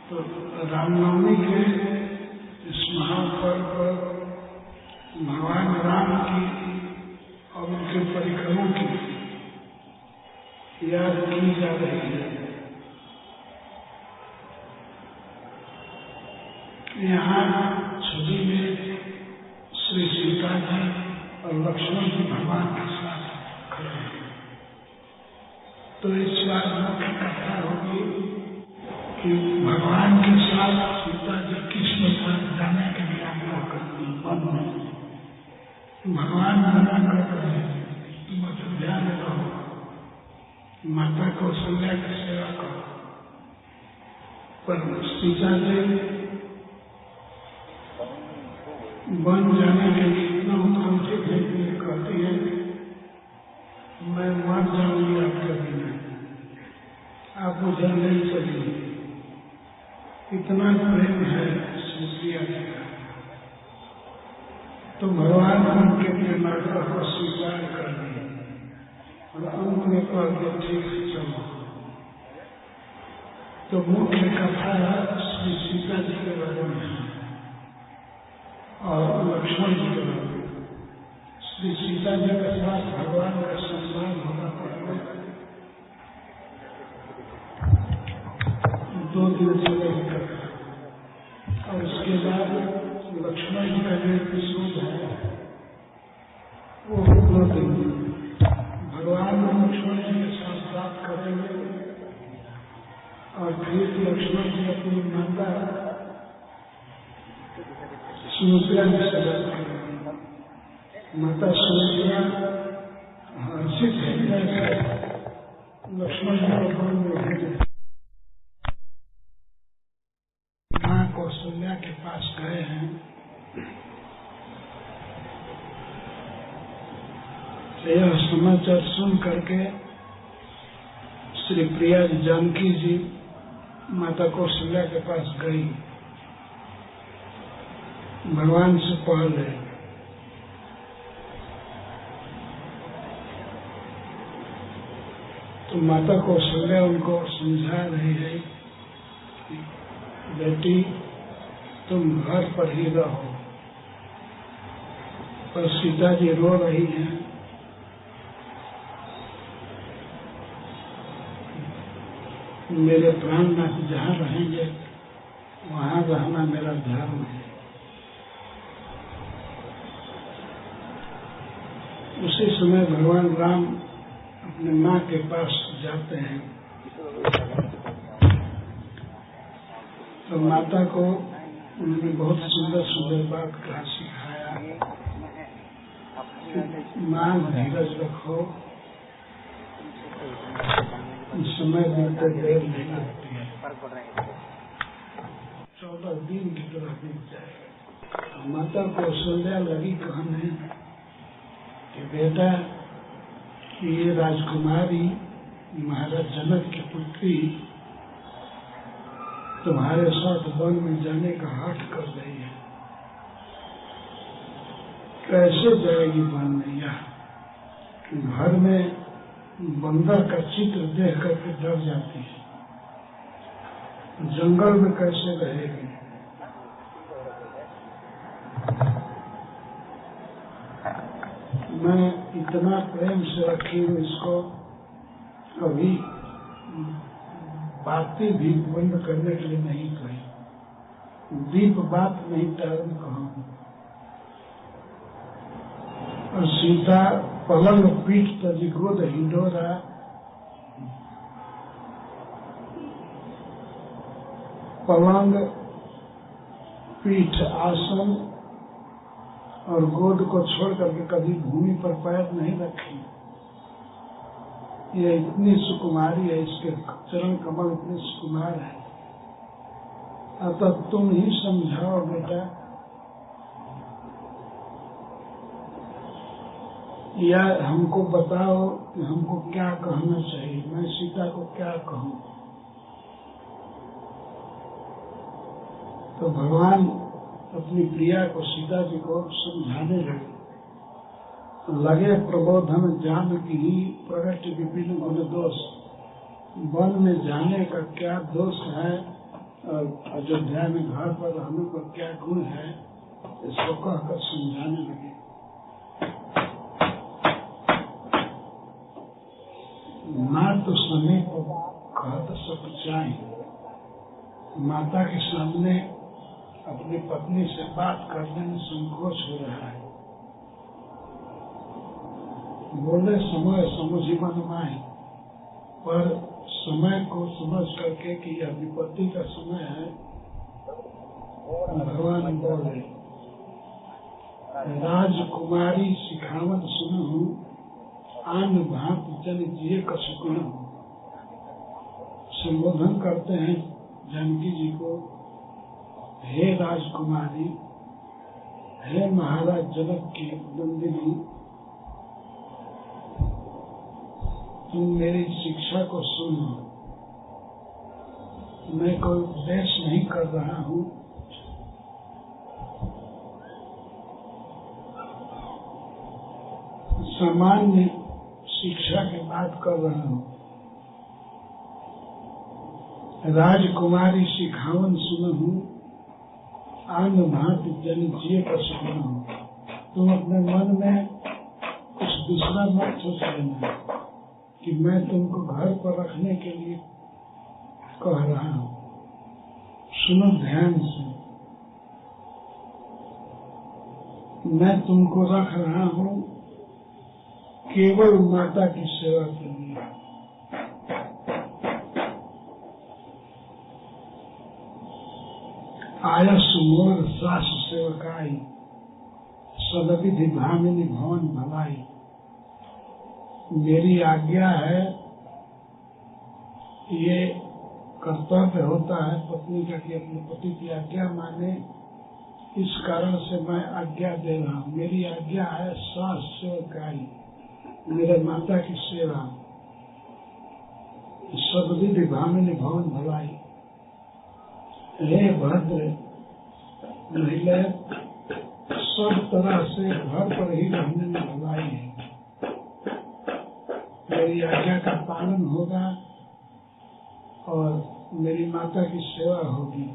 तो रामनवमी के इस महापर्व पर भगवान राम की और उनके परिकरों की याद की जा रही है। यहाँ छवि में श्री सीता जी और लक्ष्मण जी भगवान के साथ खड़े हैं। तो इस बार मुख्य कथा होगी कि भगवान के साथ सीता जी किस प्रकार जाने के लिए आग्रह करती हैं वन में। भगवान मना कर रहे हैं, तुम अयोध्या में रहो, माता कौशल्या की सेवा करो। पर सीता जी वन जाने के लिए इतना उत्कंठित है कि कहती है मैं मर जाऊंगी आपके बिना, आप मुझे नहीं चलिए। इतना प्रेम है सुप्रिया जी का। तो भगवान उनके प्रेमाग्रह को स्वीकार कर दिए और अंत में कह दिया ठीक से चलो। तो मुख्य कथा श्री सीता जी के बारे में और लक्ष्मण जी के बारे में। श्री सीता जी के साथ भगवान का सम्मान होना पड़ता है। 2 दिन चलेगा और उसके बाद लक्ष्मण जी का जो एपिसोड है वो 2 दिन भगवान लक्ष्मण जी के साथ बात करेंगे और फिर लक्ष्मण जी अपनी माता सुमित्रा जी से बात करेंगे। माता सुमित्रा हर्षित है लक्ष्मण जी को वन में भेजे। माँ कौशल्या के पास गए हैं। यह समाचार सुन करके श्री प्रिया जानकी जी माता कौशल्या के पास गई भगवान से पहले। तो माता कौशल्या उनको समझा रही है कि बेटी तुम घर पर ही रहो। पर सीता जी रो रही हैं। मेरे प्राणनाथ जहाँ रहेंगे वहाँ रहना मेरा धर्म है। उसी समय भगवान राम अपने माँ के पास जाते हैं। तो माता को उन्होंने बहुत सुंदर सुंदर बात कहा, सिखाया। माँ धीरज रखो, समय बीतते देर नहीं लगती है, 14 दिन की तरह बीत जाएगा। माता कौशल्या लगी कहने कि बेटा ये राजकुमारी महाराज जनक की पुत्री तुम्हारे साथ वन में जाने का हठ कर रही है। कैसे जाएगी वन में? यहाँ घर में बंदर का चित्र देख करके डर जाती है, जंगल में कैसे रहेगी? मैं इतना प्रेम से रखी हूँ इसको, कभी बातें भी बंद करने के लिए नहीं कही, दीप बात नहीं टालने कहूँ। और सीता पलंग पीठ तजी गोद हिंडोरा, पलंग पीठ आसन और गोद को छोड़ करके कभी भूमि पर पैर नहीं रखी। ये इतनी सुकुमारी है, इसके चरण कमल इतने सुकुमार है। अतः तुम ही समझाओ बेटा, या हमको बताओ कि हमको क्या कहना चाहिए, मैं सीता को क्या कहूँ। तो भगवान अपनी प्रिया को सीता जी को समझाने लगे। प्रबोधन जान की प्रगट विपिन गुण दोष। वन में जाने का क्या दोष है और अयोध्या में घर पर रहने पर क्या गुण है इसको कहकर समझाने लगे। माँ तो समीप कहत सब चाहिए, माता के सामने अपनी पत्नी से बात करने में संकोच हो रहा है। बोले समय समझी मन माई, पर समय को समझ करके कि यह विपत्ति का समय है, भगवान बोले राजकुमारी सिखावत सुनहु, आन भात जन जिये कसुकुन। संबोधन करते हैं जानकी जी को, हे राजकुमारी, हे महाराज जनक की नंदिनी, तुम मेरी शिक्षा को सुनो। मैं कोई उपदेश नहीं कर रहा हूँ, सामान्य शिक्षा की बात कर रहा हूँ। राजकुमारी सिखावन सुनहु, आन भांति जन जिये का सुनहु। तुम अपने मन में कुछ दूसरा मत सोच लेना कि मैं तुमको घर पर रखने के लिए कह रहा हूँ। सुनो ध्यान से, मैं तुमको रख रहा हूँ केवल माता की सेवा के लिए। आयस मोर सास सेवकाई, सदविधि भामिनी भवन भलाई। मेरी आज्ञा है, ये कर्तव्य होता है पत्नी का कि अपने पति की आज्ञा माने। इस कारण से मैं आज्ञा दे रहा हूँ। मेरी आज्ञा है सास सेवकाई, मेरे माता की सेवा। सदविधि भामिनी भवन भलाई। हे भद्र महिला, सब तरह से घर पर ही रहने में भलाई है। मेरी आज्ञा का पालन होगा और मेरी माता की सेवा होगी।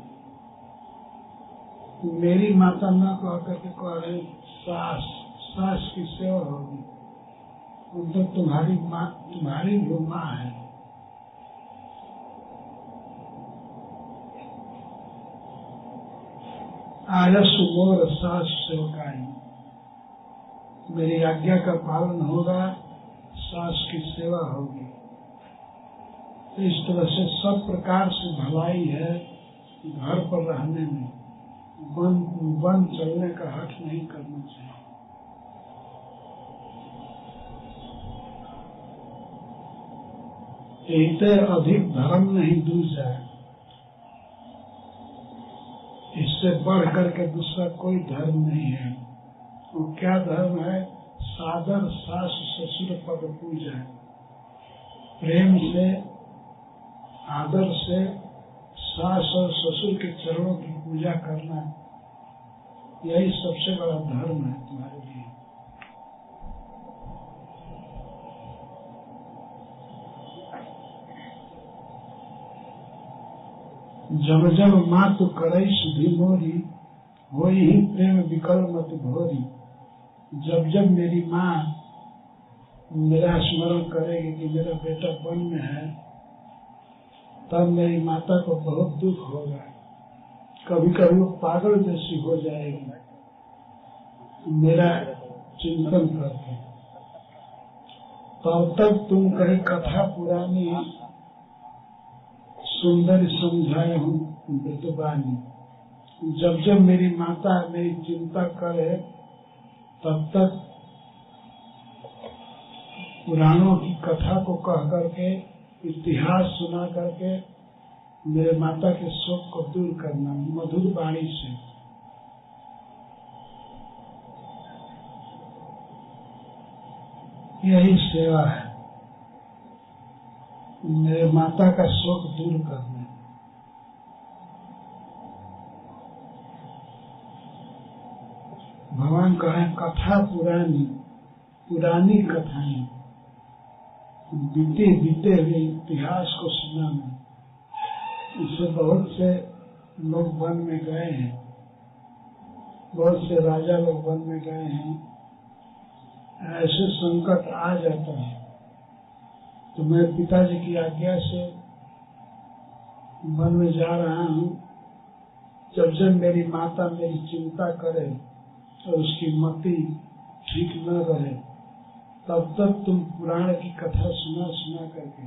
मेरी माता न कह करके कह रहे सास, सास की सेवा होगी। तो तुम्हारी माँ, तुम्हारी भी माँ है। आयस मोर सास सेवकाई, मेरी आज्ञा का पालन होगा, सास की सेवा होगी। इस तरह से सब प्रकार से भलाई है घर पर रहने में। वन चलने का हट नहीं करना चाहिए। इतने अधिक धर्म नहीं दूजा है, इससे बढ़ करके दूसरा कोई धर्म नहीं है। वो क्या धर्म है? सादर सास ससुर पद पूजा। प्रेम से, आदर से सास और ससुर के चरणों की पूजा करना, यही सबसे बड़ा धर्म है तुम्हारे लिए। जब जब माँ तो करई सुधी मोरी, हो ही प्रेम विकल मत भोरी। जब जब मेरी माँ मेरा स्मरण करेगी कि मेरा बेटा वन में है, तब मेरी माता को बहुत दुख होगा। कभी कभी वो पागल जैसी हो जाएगी मेरा चिंतन करके। तब तक तुम कहीं कथा पुरानी सुंदर समझाए हूँ मृतबानी। जब जब मेरी माता मेरी चिंता करे, तब तक पुराणों की कथा को कह करके, इतिहास सुना करके मेरे माता के शोक को दूर करना मधुर वाणी से। यही सेवा है, मेरे माता का शोक दूर करना। भगवान कहे कथा पुरानी, पुरानी कथाएं, बीते हुए इतिहास को सुनाना। इससे बहुत से लोग वन में गए हैं, बहुत से राजा लोग वन में गए हैं, ऐसे संकट आ जाता है तो मैं पिताजी की आज्ञा से वन में जा रहा हूँ। जब जब मेरी माता मेरी चिंता करे और उसकी मति ठीक न रहे, तब तक तुम पुराण की कथा सुना सुना करके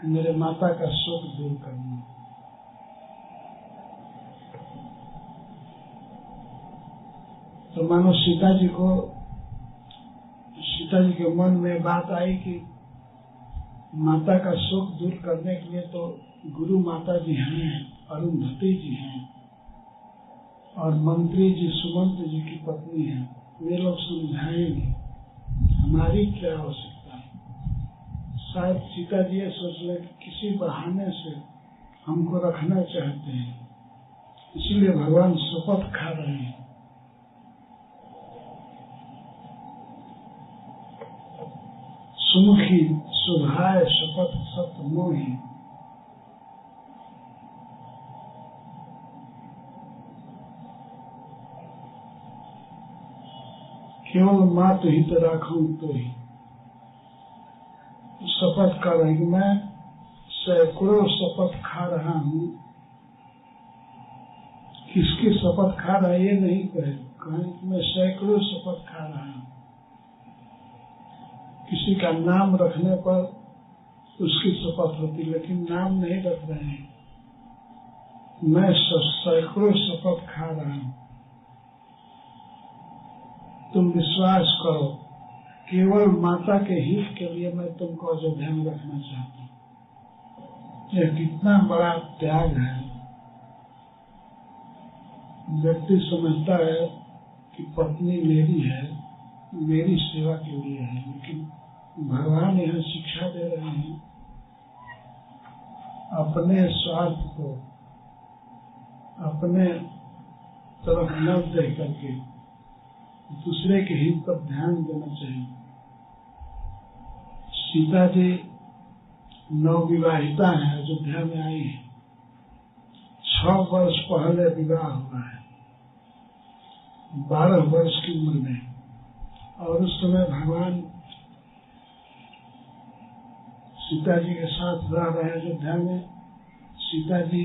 मेरे माता का शोक दूर करना। तो मानो सीता जी के मन में बात आई कि माता का शोक दूर करने के लिए तो गुरु माता जी हैं, अरुंधति जी हैं और मंत्री जी सुमंत जी की पत्नी है, वे लोग समझाएंगे, हमारी क्या आवश्यकता है। शायद सीता जी ये सोच ले कि किसी बहाने से हमको रखना चाहते हैं, इसीलिए भगवान शपथ खा रहे हैं। सुमुखी सुभाय शपथ सत मोहि, केवल मात हित राखूं तो ही। शपथ कर रहे हैं कि मैं सैकड़ों शपथ खा रहा हूँ। किसकी शपथ खा रहा है ये नहीं कहें कि मैं सैकड़ों शपथ खा रहा हूँ। किसी का नाम रखने पर उसकी शपथ होती, लेकिन नाम नहीं रख रहे हैं। मैं सैकड़ों शपथ खा रहा हूँ। तुम विश्वास करो, केवल माता के हित के लिए मैं तुमको अयोध्या में रखना चाहता हूँ। यह कितना बड़ा त्याग है। व्यक्ति समझता है कि पत्नी मेरी है, मेरी सेवा के लिए है, लेकिन भगवान यहाँ शिक्षा दे रहे हैं, अपने स्वार्थ को अपने तरफ न देख करके दूसरे के हित पर ध्यान देना चाहिए। सीता जी नवविवाहिता है, अयोध्या में आई है, 6 वर्ष पहले विवाह हुआ है, 12 वर्ष की उम्र में, और उस समय भगवान सीता जी के साथ रह रहे हैं अयोध्या में। सीता जी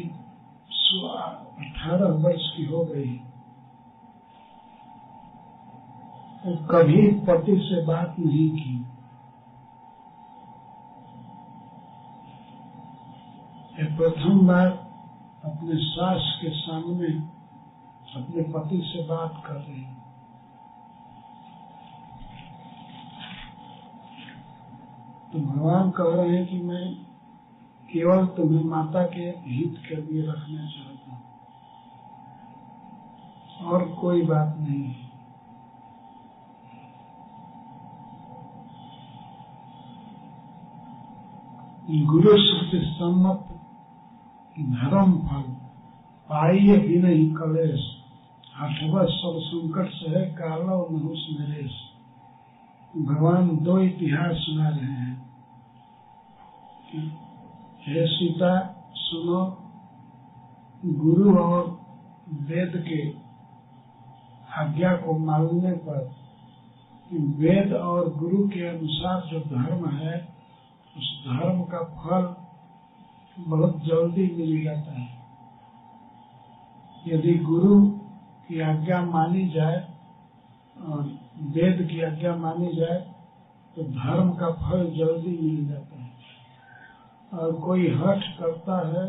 18 वर्ष की हो गई। कभी पति से बात नहीं की। प्रथम बार अपने सास के सामने अपने पति से बात कर रही है। तो भगवान कह रहे हैं कि मैं केवल तुम्हें माता के हित के लिए रखना चाहता हूँ, और कोई बात नहीं है। गुरु श्रुति सम्मत धर्म फल पाइए बिन ही कलेश, 8वां सब संकट सहे कालो नहुस नरेश। भगवान 2 इतिहास सुना रहे हैं। हे सीता सुनो, गुरु और वेद के आज्ञा को मानने पर वेद और गुरु के अनुसार जो धर्म है उस धर्म का फल बहुत जल्दी मिल जाता है। यदि गुरु की आज्ञा मानी जाए और वेद की आज्ञा मानी जाए तो धर्म का फल जल्दी मिल जाता है। और कोई हठ करता है,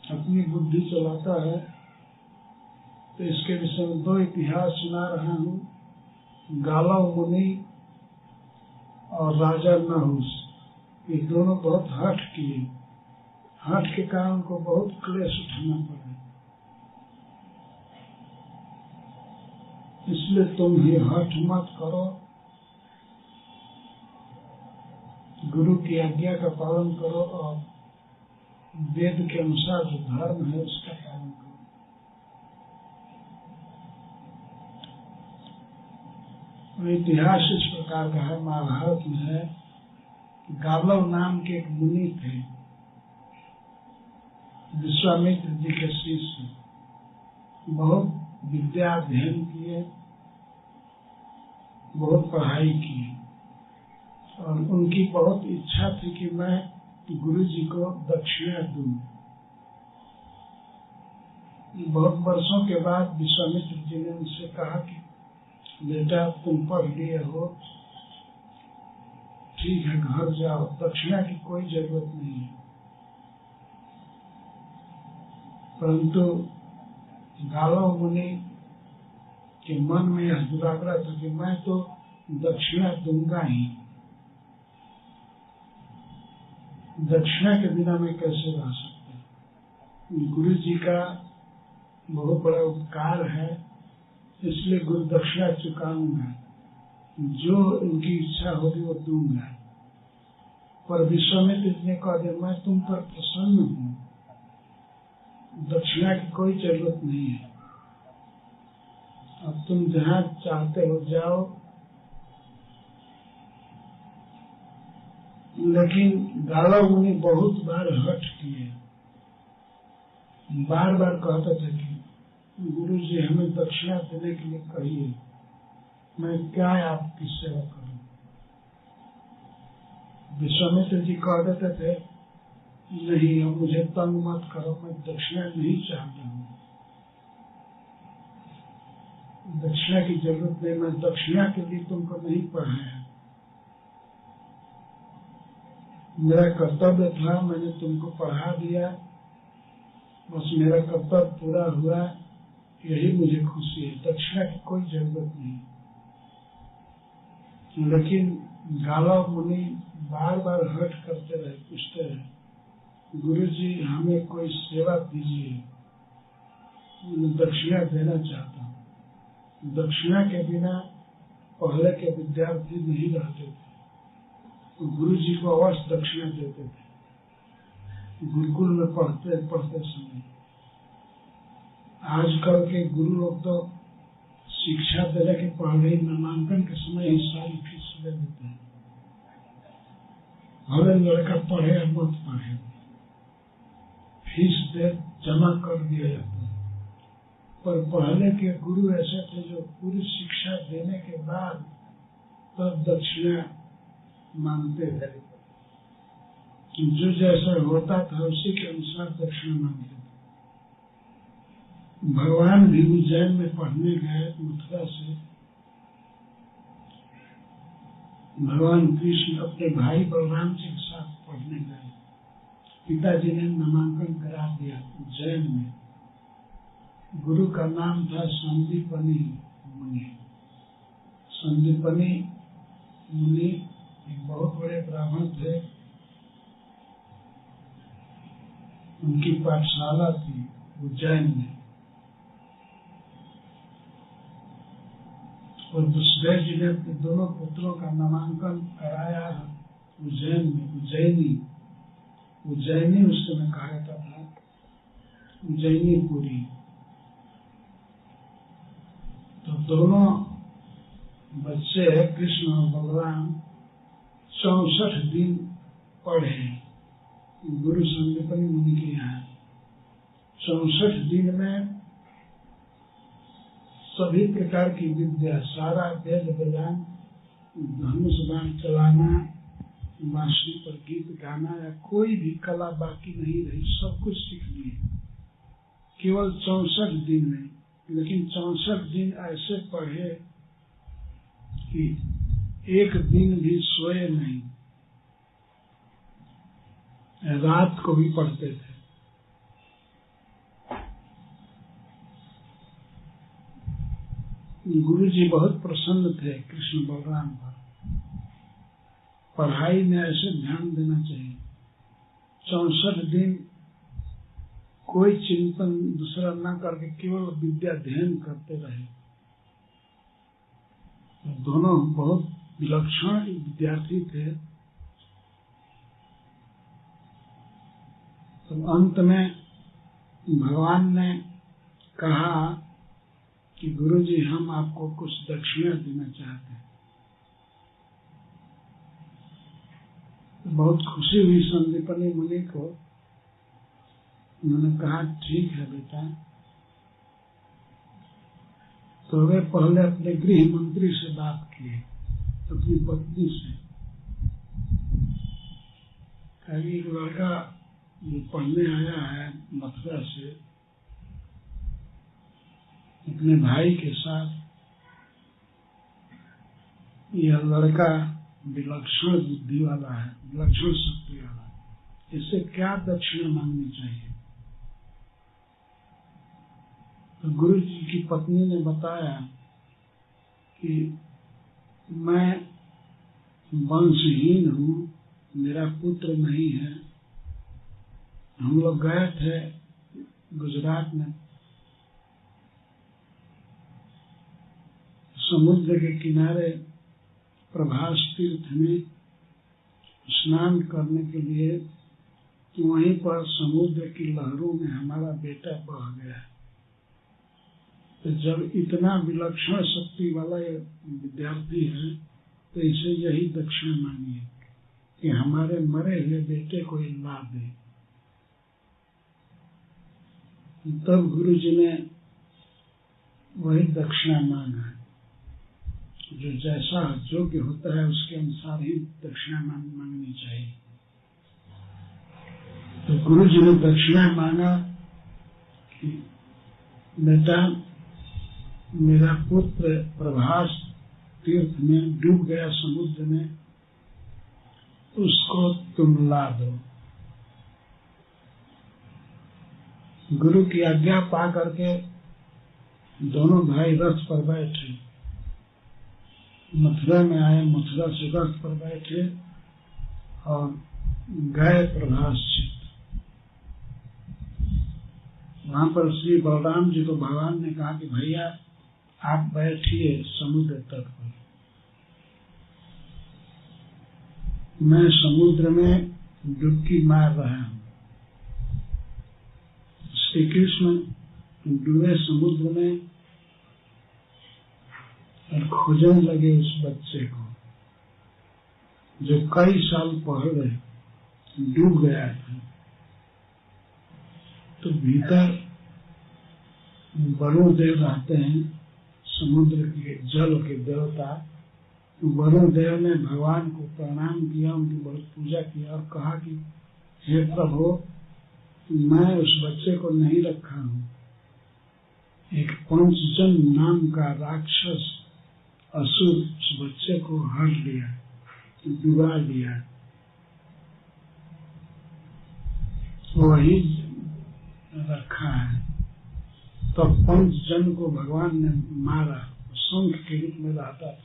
अपनी बुद्धि चलाता है, तो इसके विषय में 2 इतिहास सुना रहा हूँ। गालव मुनि और राजा नहुस, ये दोनों बहुत हठ किए। हठ के कारण उनको बहुत क्लेश उठाना पड़ा। इसलिए तुम भी हठ मत करो, गुरु की आज्ञा का पालन करो और वेद के अनुसार जो धर्म है उसका पालन करो। इतिहास इस प्रकार का है, महाभारत में है। गालव नाम के एक मुनि थे। विश्वामित्र जी के शिष्य बहुत विद्या अध्ययन किए, बहुत पढ़ाई की, और उनकी बहुत इच्छा थी कि मैं गुरु जी को दक्षिणा दूं। बहुत वर्षों के बाद विश्वामित्र जी ने उनसे कहा कि बेटा तुम पढ़ लिए हो, ठीक है घर जाओ, दक्षिणा की कोई जरूरत नहीं है। परंतु गालव मुनि के मन में यह दुराग्रह था कि मैं तो दक्षिणा दूंगा ही, दक्षिणा के बिना मैं कैसे रह सकता। गुरु जी का बहुत बड़ा उपकार है, इसलिए गुरु दक्षिणा चुकाऊंगा, जो उनकी इच्छा होगी वो दूंगा। पर विश्वामित्र जी ने कहा कि मैं तुम पर प्रसन्न हूँ, दक्षिणा की कोई जरूरत नहीं है, अब तुम जहाँ चाहते हो जाओ। लेकिन गालव मुनि बहुत बार हठ किए, बार बार कहते थे कि गुरु जी हमें दक्षिणा देने के लिए कहिए, मैं क्या आपकी सेवा करूं। विश्वामित्र जी कह देते थे नहीं, अब मुझे तंग मत करो, मैं दक्षिणा नहीं चाहता हूँ, दक्षिणा की जरूरत नहीं, मैं दक्षिणा के लिए तुमको नहीं पढ़ाया, मेरा कर्तव्य था, मैंने तुमको पढ़ा दिया, बस मेरा कर्तव्य पूरा हुआ, यही मुझे खुशी है, दक्षिणा की कोई जरूरत नहीं। लेकिन गालव मुनि बार बार हट करते रहे, पूछते रहे गुरु जी हमें कोई सेवा दीजिए, मैं दक्षिणा देना चाहता हूँ। दक्षिणा के बिना पहले के विद्यार्थी नहीं रहते थे, गुरु जी को अवश्य दक्षिणा देते थे गुरुकुल में पढ़ते पढ़ते समय। आजकल के गुरु लोग तो शिक्षा देने के पहले ही नामांकन के समय ही सारी फीस ले लेते हैं, भले लड़का पढ़े या मत पढ़े, फीस दे जमा कर दिया जाता है। पर पहले के गुरु ऐसे थे जो पूरी शिक्षा देने के बाद तब दक्षिणा मांगते थे, जो जैसा होता था उसी के अनुसार दक्षिणा मांगते थे। भगवान भी उज्जैन में पढ़ने गए, मथुरा से भगवान कृष्ण अपने भाई बलराम जी के साथ पढ़ने गए, पिताजी ने नामांकन करा दिया उज्जैन में। गुरु का नाम था संदीपनी मुनि। संदीपनी मुनि एक बहुत बड़े ब्राह्मण थे, उनकी पाठशाला थी उज्जैन में, और वसुदेव जी ने अपने दोनों पुत्रों का नामांकन कराया उज्जैन में। उज्जैनी उस समय कहा जाता था, उज्जैनीपुरी। तो दोनों बच्चे कृष्ण और बलराम 64 दिन पढ़े गुरु संदीपनी मुनि के यहाँ। 64 दिन में सभी प्रकार की विद्या, सारा वेद वेदांत, धनुष बाण चलाना, बांसुरी पर गीत गाना या कोई भी कला बाकी नहीं रही, सब कुछ सीख लिए केवल 64 दिन में। लेकिन 64 दिन ऐसे पढ़े कि एक दिन भी सोए नहीं, रात को भी पढ़ते थे। गुरु जी बहुत प्रसन्न थे कृष्ण बलराम पर। पढ़ाई में ऐसे ध्यान देना चाहिए, 64 दिन कोई चिंतन दूसरा न करके केवल विद्या अध्ययन करते रहे। दोनों बहुत विलक्षण विद्यार्थी थे। तो अंत में भगवान ने कहा कि गुरु जी हम आपको कुछ दक्षिणा देना चाहते हैं। तो बहुत खुशी हुई संदीपनी मुनि को। उन्होंने कहा ठीक है बेटा, तो वे पहले अपने गृह मंत्री से बात किए, अपनी पत्नी से। कहीं एक लड़का जो पढ़ने आया है मथुरा से अपने भाई के साथ, यह लड़का विलक्षण बुद्धि वाला है, विलक्षण शक्ति वाला है, इससे क्या दक्षिणा मांगनी चाहिए? तो गुरु जी की पत्नी ने बताया कि मैं वंशहीन हूँ, मेरा पुत्र नहीं है। हम लोग गए थे गुजरात में, समुद्र के किनारे प्रभास तीर्थ में स्नान करने के लिए, वहीं पर समुद्र की लहरों में हमारा बेटा बह गया। तो जब इतना विलक्षण शक्ति वाला ये विद्यार्थी है, तो इसे यही दक्षिणा मांगिए कि हमारे मरे हुए बेटे को ला दे। तब गुरु जी ने वही दक्षिणा मांगा। जो जैसा योग्य होता है उसके अनुसार ही दक्षिणा मांगनी चाहिए। तो गुरु जी ने दक्षिणा मांगा कि बेटा, मेरा पुत्र प्रभास तीर्थ में डूब गया समुद्र में, उसको तुम ला दो। गुरु की आज्ञा पा करके दोनों भाई रथ पर बैठे, मथुरा में आए, मथुरा से रथ पर बैठे और गए प्रभास क्षेत्र। वहां पर श्री बलराम जी को भगवान ने कहा कि भैया आप बैठिए समुद्र तट पर, मैं समुद्र में डुबकी मार रहा हूं। श्री कृष्ण डूबे समुद्र में और खोजने लगे उस बच्चे को जो कई साल पहले डूब गया था। तो भीतर वरुण देव रहते हैं, समुद्र के जल के देवता। वरुण देव ने भगवान को प्रणाम किया, उनकी बहुत पूजा किया और कहा कि हे प्रभु, मैं उस बच्चे को नहीं रखा हूँ, एक पंचजन नाम का राक्षस असुर उस बच्चे को हर लिया, डुबा लिया। वही रखा है। तो पंचजन को भगवान ने मारा, शंख के रूप में रहता था।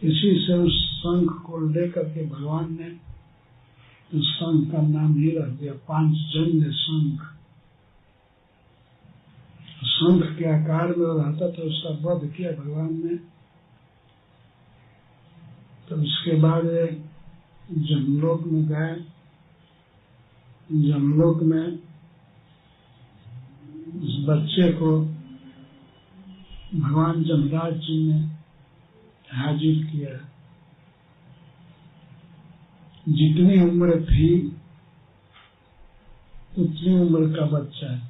इसी से उस शंख को लेकर के भगवान ने उस शंख का नाम ही रख दिया, पांचजन्य शंख। शंख के आकार में रहता था, उसका वध किया भगवान ने। तो उसके बाद जमलोक में गए। जमलोक में उस बच्चे को भगवान जमराज जी ने हाजिर किया। जितनी उम्र थी उतनी उम्र का बच्चा है।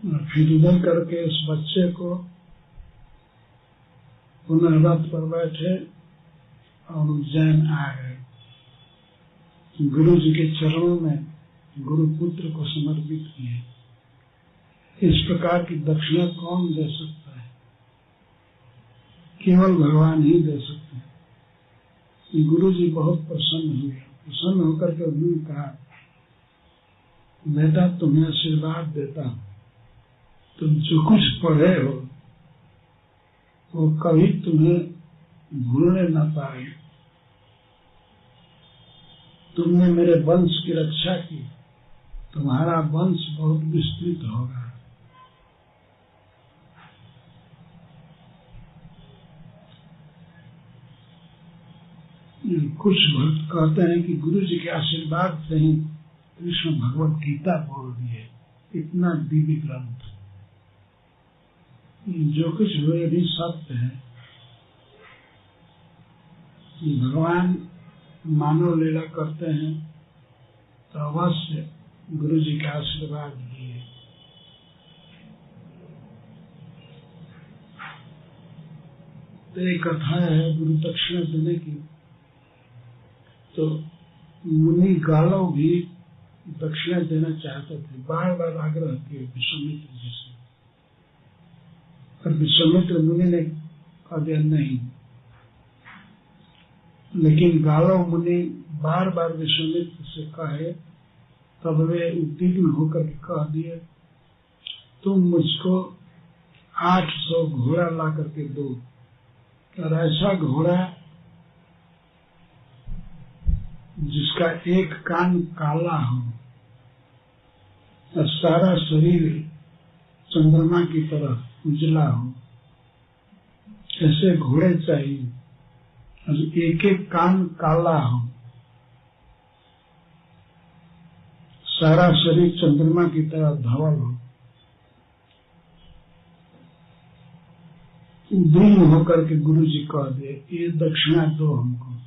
और फिर इधर करके उस बच्चे को पुनः रथ पर बैठे और उज्जैन आ गए। गुरु जी के चरणों में गुरु पुत्र को समर्पित किए। इस प्रकार की दक्षिणा कौन दे सकता है? केवल भगवान ही दे सकते हैं। गुरु जी बहुत प्रसन्न हुए। प्रसन्न होकर के उन्होंने कहा, बेटा तुम्हें आशीर्वाद देता हूं, तुम जो कुछ पढ़े हो वो कभी तुम्हें भूलने न पाए। तुमने मेरे वंश की रक्षा की, तुम्हारा वंश बहुत विस्तृत होगा। कुछ भक्त कहते हैं कि गुरु जी के आशीर्वाद से ही कृष्ण भगवत गीता बोल दिए। इतना दिव्य ग्रंथ, जो कुछ हुए भी सत्य है। भगवान मानव लीला करते हैं तो अवश्य गुरु जी का आशीर्वाद लिए। तो एक कथा है गुरु दक्षिणा देने की। तो मुनि गालव भी दक्षिणा देना चाहते थे, बार बार आग्रह किए विश्वामित्र जी से, पर विश्वामित्र मुनि ने कह दिया नहीं। लेकिन गालव मुनि बार बार विश्वामित्र से कहे, तब वे उद्विग्न होकर कह दिए, तुम मुझको 800 घोड़ा ला करके दो, और ऐसा घोड़ा जिसका एक कान काला हो और सारा शरीर चंद्रमा की तरह उजला हो, ऐसे घोड़े चाहिए, और एक एक कान काला हो, सारा शरीर चंद्रमा की तरह धवल हो। उद्विग्न होकर के गुरु जी कह दिए, ये दक्षिणा दो हमको।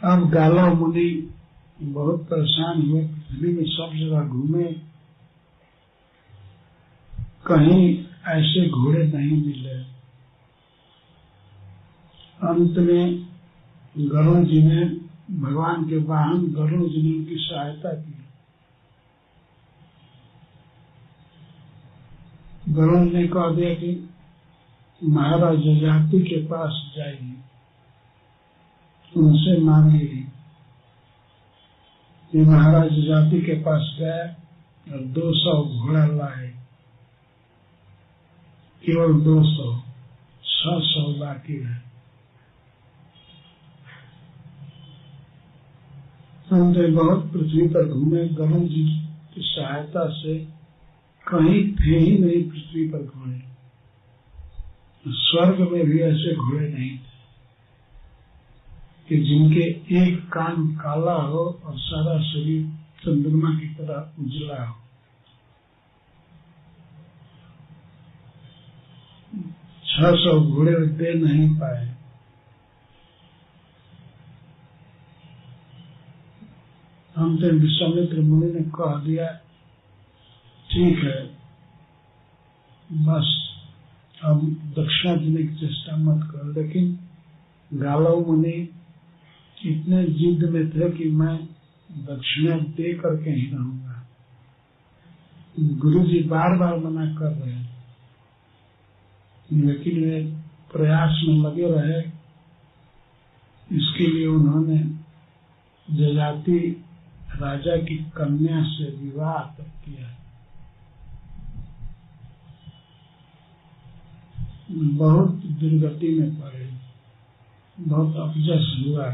अब गालव मुनि बहुत परेशान हुए, पृथ्वी में सब जगह घूमे, कहीं ऐसे घोड़े नहीं मिले। अंत में गरुड़ जी ने, भगवान के वाहन गरुड़ जी ने उनकी सहायता की। गरुड़ ने कह दिया कि महाराज जजाति के पास जाइए, उनसे मांगिए। ये महाराज जजाति के पास गए और 200 घोड़ा लाए, केवल 200, 600 बाकी है। हमने बहुत पृथ्वी पर घूमे, गरुड़ जी की सहायता से कहीं थे ही नहीं पृथ्वी पर घोड़े। स्वर्ग में भी ऐसे घोड़े नहीं थे कि जिनके एक कान काला हो और सारा शरीर चंद्रमा की तरह उजला हो। 600 घोड़े दे नहीं पाए। हमसे विश्वामित्र मुनि ने कह दिया, ठीक है, बस अब दक्षिणा देने की चेष्टा मत करो। लेकिन गालव मुनि इतने जिद में थे कि मैं दक्षिणा दे करके ही रहूंगा। गुरु जी बार बार मना कर रहे हैं, लेकिन वे प्रयास में लगे रहे। इसके लिए उन्होंने जजाति राजा की कन्या से विवाह किया। बहुत दुर्गति में पड़े, बहुत अपजस हुआ,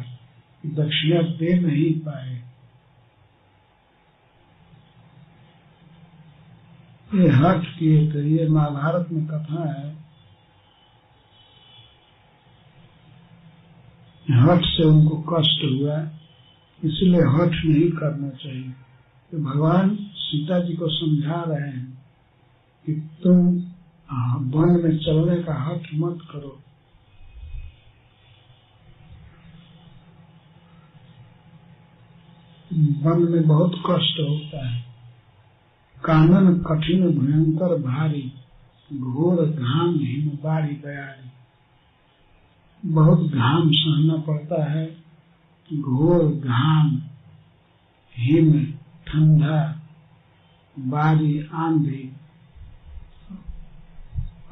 दक्षिणा दे नहीं पाए। ये हठ किए थे। ये महाभारत में कथा है। हठ से उनको कष्ट हुआ, इसलिए हठ नहीं करना चाहिए। तो भगवान सीता जी को समझा रहे हैं कि तुम वन में चलने का हठ मत करो। वन में बहुत कष्ट होता है, कानन कठिन भयंकर भारी, घोर घाम हिम बारी बयारी। बहुत घाम सहना पड़ता है, घोर घाम, हिम ठंडा, बारी आंधी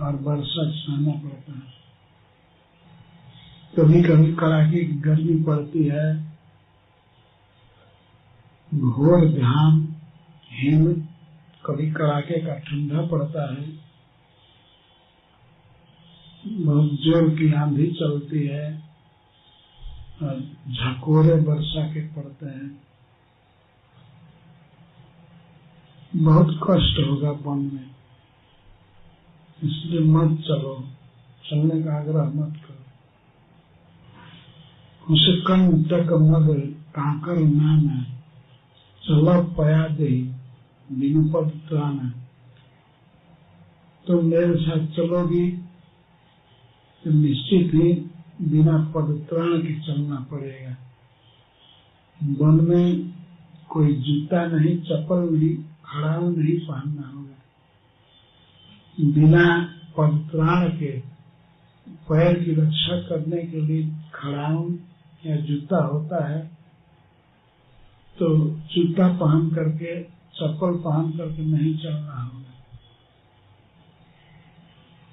और वर्षा सहना पड़ता है। कभी कभी कड़ाके की गर्मी पड़ती है, घोर घाम, हिम, कभी कड़ाके का ठंडा पड़ता है, बहुत जोर की आंधी चलती है और झकोरे वर्षा के पड़ते हैं। बहुत कष्ट होगा वन में, इसलिए मत चलो, चलने का आग्रह मत करो। उसे कन तक मग कांकर नाना, चला पया दे बिनु पद त्राना। तुम मेरे साथ चलोगी तो निश्चित ही बिना पदत्राण के चलना पड़ेगा। वन में कोई जूता नहीं, चप्पल नहीं, खड़ाऊ नहीं पहनना होगा। बिना पदत्राण के पैर की रक्षा करने के लिए खड़ाऊ या जूता होता है, तो जूता पहन करके, चप्पल पहन करके नहीं चलना होगा।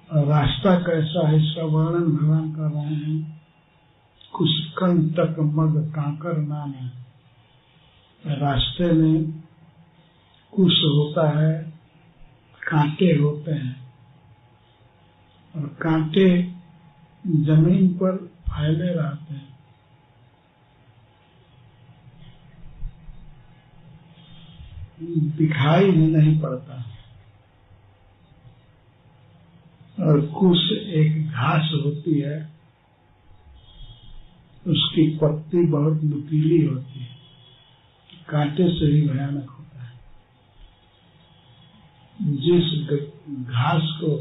और रास्ता कैसा है इसका वर्णन भगवान कर रहे हैं। कुशकन तक मद कांकर नाना, रास्ते में कुश होता है, कांटे होते हैं, और कांटे जमीन पर फैले रहते हैं। दिखाई भी नहीं पड़ता। और कुश एक घास होती है, उसकी पत्ती बहुत नुकीली होती है, कांटे से भी भयानक होता है। जिस घास को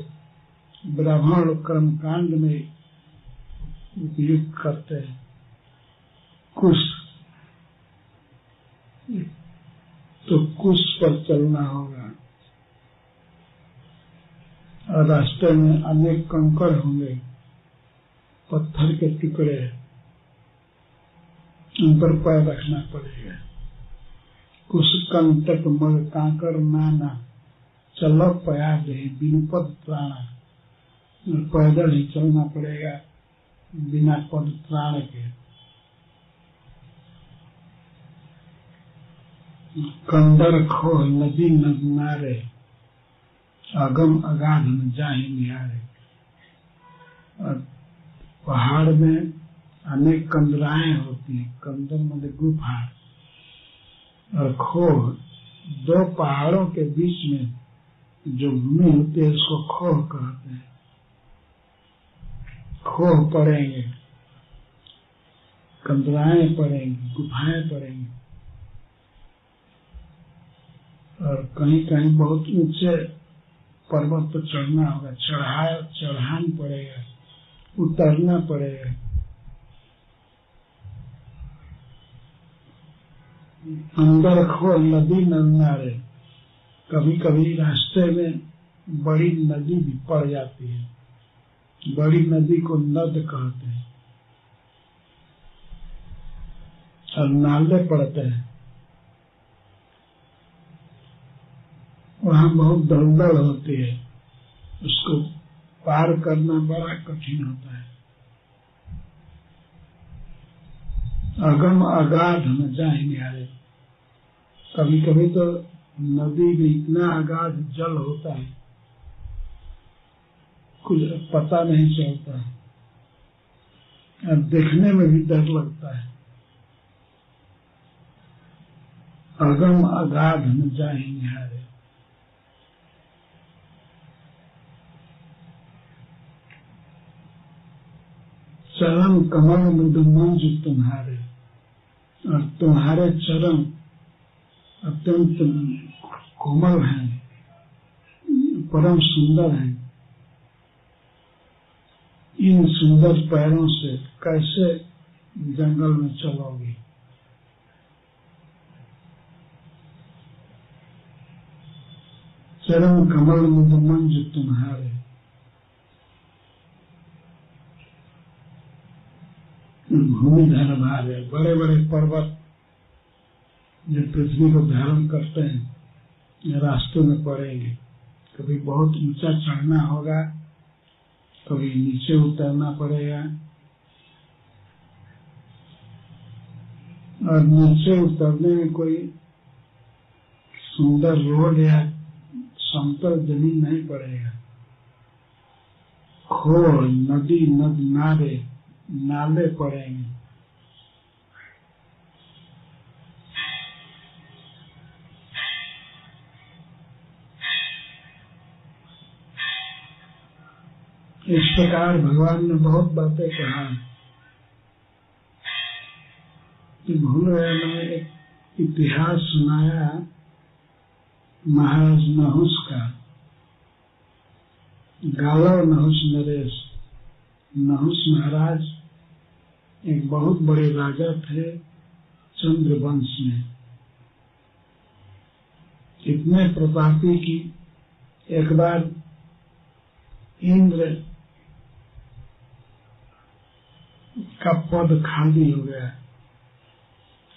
ब्राह्मण कर्मकांड में उपयुक्त करते हैं, कुश, तो कुश पर चलना होगा। और रास्ते में अनेक कंकड़ होंगे, पत्थर के टुकड़े, उन पर पैर रखना पड़ेगा। कुशकन तक मग कांकर नाना, चलो पया दे बिनु पद त्राणा, पैदल ही चलना पड़ेगा बिना पद त्राण के। कंदर खो नदी नगनारे, अगम अगाध में जाहि निहारे। और पहाड़ में अनेक कंदराएं होती हैं, कंदर मतलब गुफा, और खोह, दो पहाड़ों के बीच में जो भूमि होती है उसको खोह कहते हैं। खोह पड़ेंगे, कंदराएं पड़ेंगी, गुफाएं पड़ेंगी, और कहीं कहीं बहुत ऊंचे पर्वत पर चढ़ना होगा, चढ़ान पड़ेगा, उतरना पड़ेगा। अंदर खो नदी नन्नारे, कभी कभी रास्ते में बड़ी नदी भी पड़ जाती है, बड़ी नदी को नद कहते हैं। और नाले पड़ते हैं, वहां बहुत दलदल होती है, उसको पार करना बड़ा कठिन होता है। अगम अगाध में जाए निहारे, कभी कभी तो नदी में इतना अगाध जल होता है कुछ पता नहीं चलता है, और देखने में भी डर लगता है। अगम अगाध में जाए निहारे, चरण कमल मृदु मंजु तुम्हारे, और तुम्हारे चरण अत्यंत कोमल हैं, परम सुंदर हैं। इन सुंदर पैरों से कैसे जंगल में चलोगे? चरण कमल मृदु मंजु तुम्हारे, भूमि धर भार है, बड़े बड़े पर्वत जो पृथ्वी को धारण करते हैं रास्तों में पड़ेंगे। कभी बहुत ऊंचा चढ़ना होगा, कभी नीचे उतरना पड़ेगा, और नीचे उतरने में कोई सुंदर रोड या समतल जमीन नहीं पड़ेगा। खो नदी नद नारे, नाले पड़ेंगे। इस प्रकार भगवान ने बहुत बातें कहा कि भूल गए, मैंने एक इतिहास सुनाया महाराज नहुस का। गालव नहुस नरेश, नहुस महाराज एक बहुत बड़े राजा थे चंद्रवंश में, इतने प्रतापी कि एक बार इंद्र का पद खाली हो गया।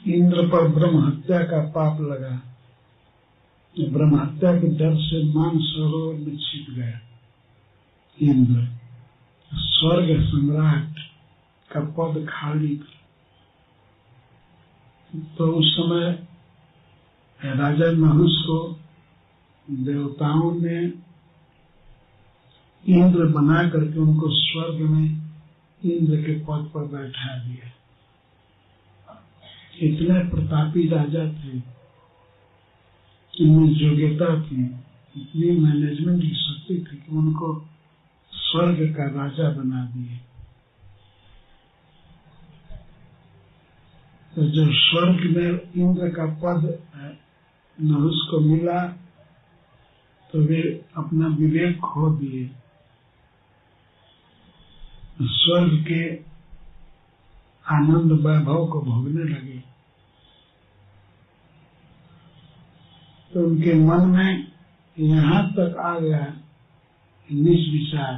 इंद्र पर ब्रह्म हत्या का पाप लगा। ब्रह्म हत्या के डर से मानसरोवर में छिप गया इंद्र। स्वर्ग सम्राट का पद खाली था। तो उस समय राजा नहुष को देवताओं ने इंद्र बना करके उनको स्वर्ग में इंद्र के पद पर बैठा दिया। इतने प्रतापी राजा थे, इनमें योग्यता थी, इतनी मैनेजमेंट की शक्ति थी कि उनको स्वर्ग का राजा बना दिए। तो जब स्वर्ग में इंद्र का पद नहुष को मिला तो वे अपना विवेक खो दिए, स्वर्ग के आनंद वैभव को भोगने लगे। तो उनके मन में यहाँ तक आ गया नीच विचार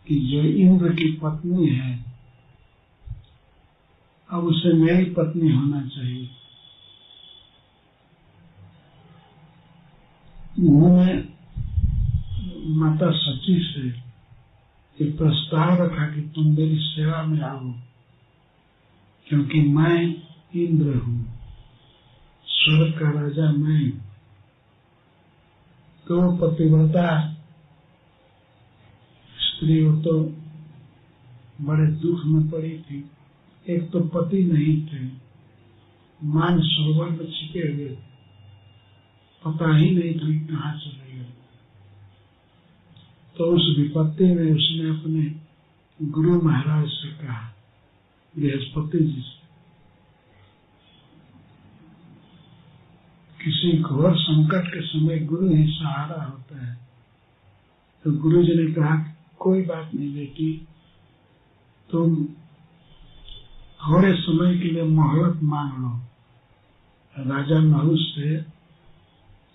कि जो इंद्र की पत्नी है अब उसे मेरी पत्नी होना चाहिए। उन्होंने माता सची से एक प्रस्ताव रखा कि तुम मेरी सेवा में आओ, क्योंकि मैं इंद्र हूँ, स्वर्ग का राजा मैं हूँ। तो पतिव्रता स्त्री वो तो बड़े दुख में पड़ी थी। एक तो पति नहीं थे, मान सरोवर में छिपे हुए, पता ही नहीं था कहाँ चले गए। तो उस विपत्ति में उसने अपने गुरु महाराज से कहा, बृहस्पति जी से, किसी घोर संकट के समय गुरु ही सहारा होता है। तो गुरु जी ने कहा कोई बात नहीं बेटी, तुम थोड़े समय के लिए मोहलत मांग लो, राजा नहुष से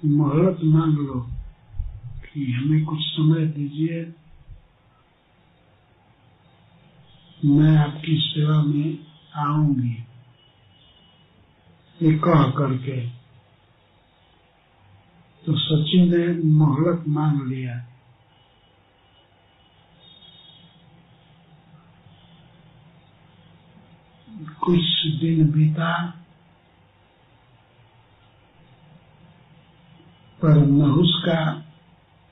मोहलत मांग लो कि हमें कुछ समय दीजिए, मैं आपकी सेवा में आऊंगी। ये कह करके तो सची ने मोहलत मांग लिया। कुछ दिन बीता पर नहुष का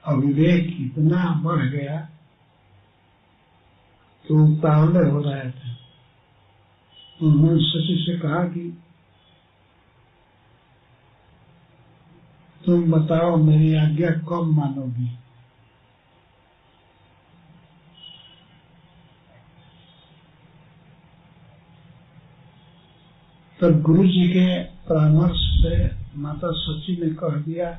अविवेक इतना बढ़ गया कि वो उतावले हो रहे थे। उन्होंने सची से कहा कि तुम बताओ मेरी आज्ञा कब मानोगी। तब गुरु जी के परामर्श से माता सची ने कह दिया,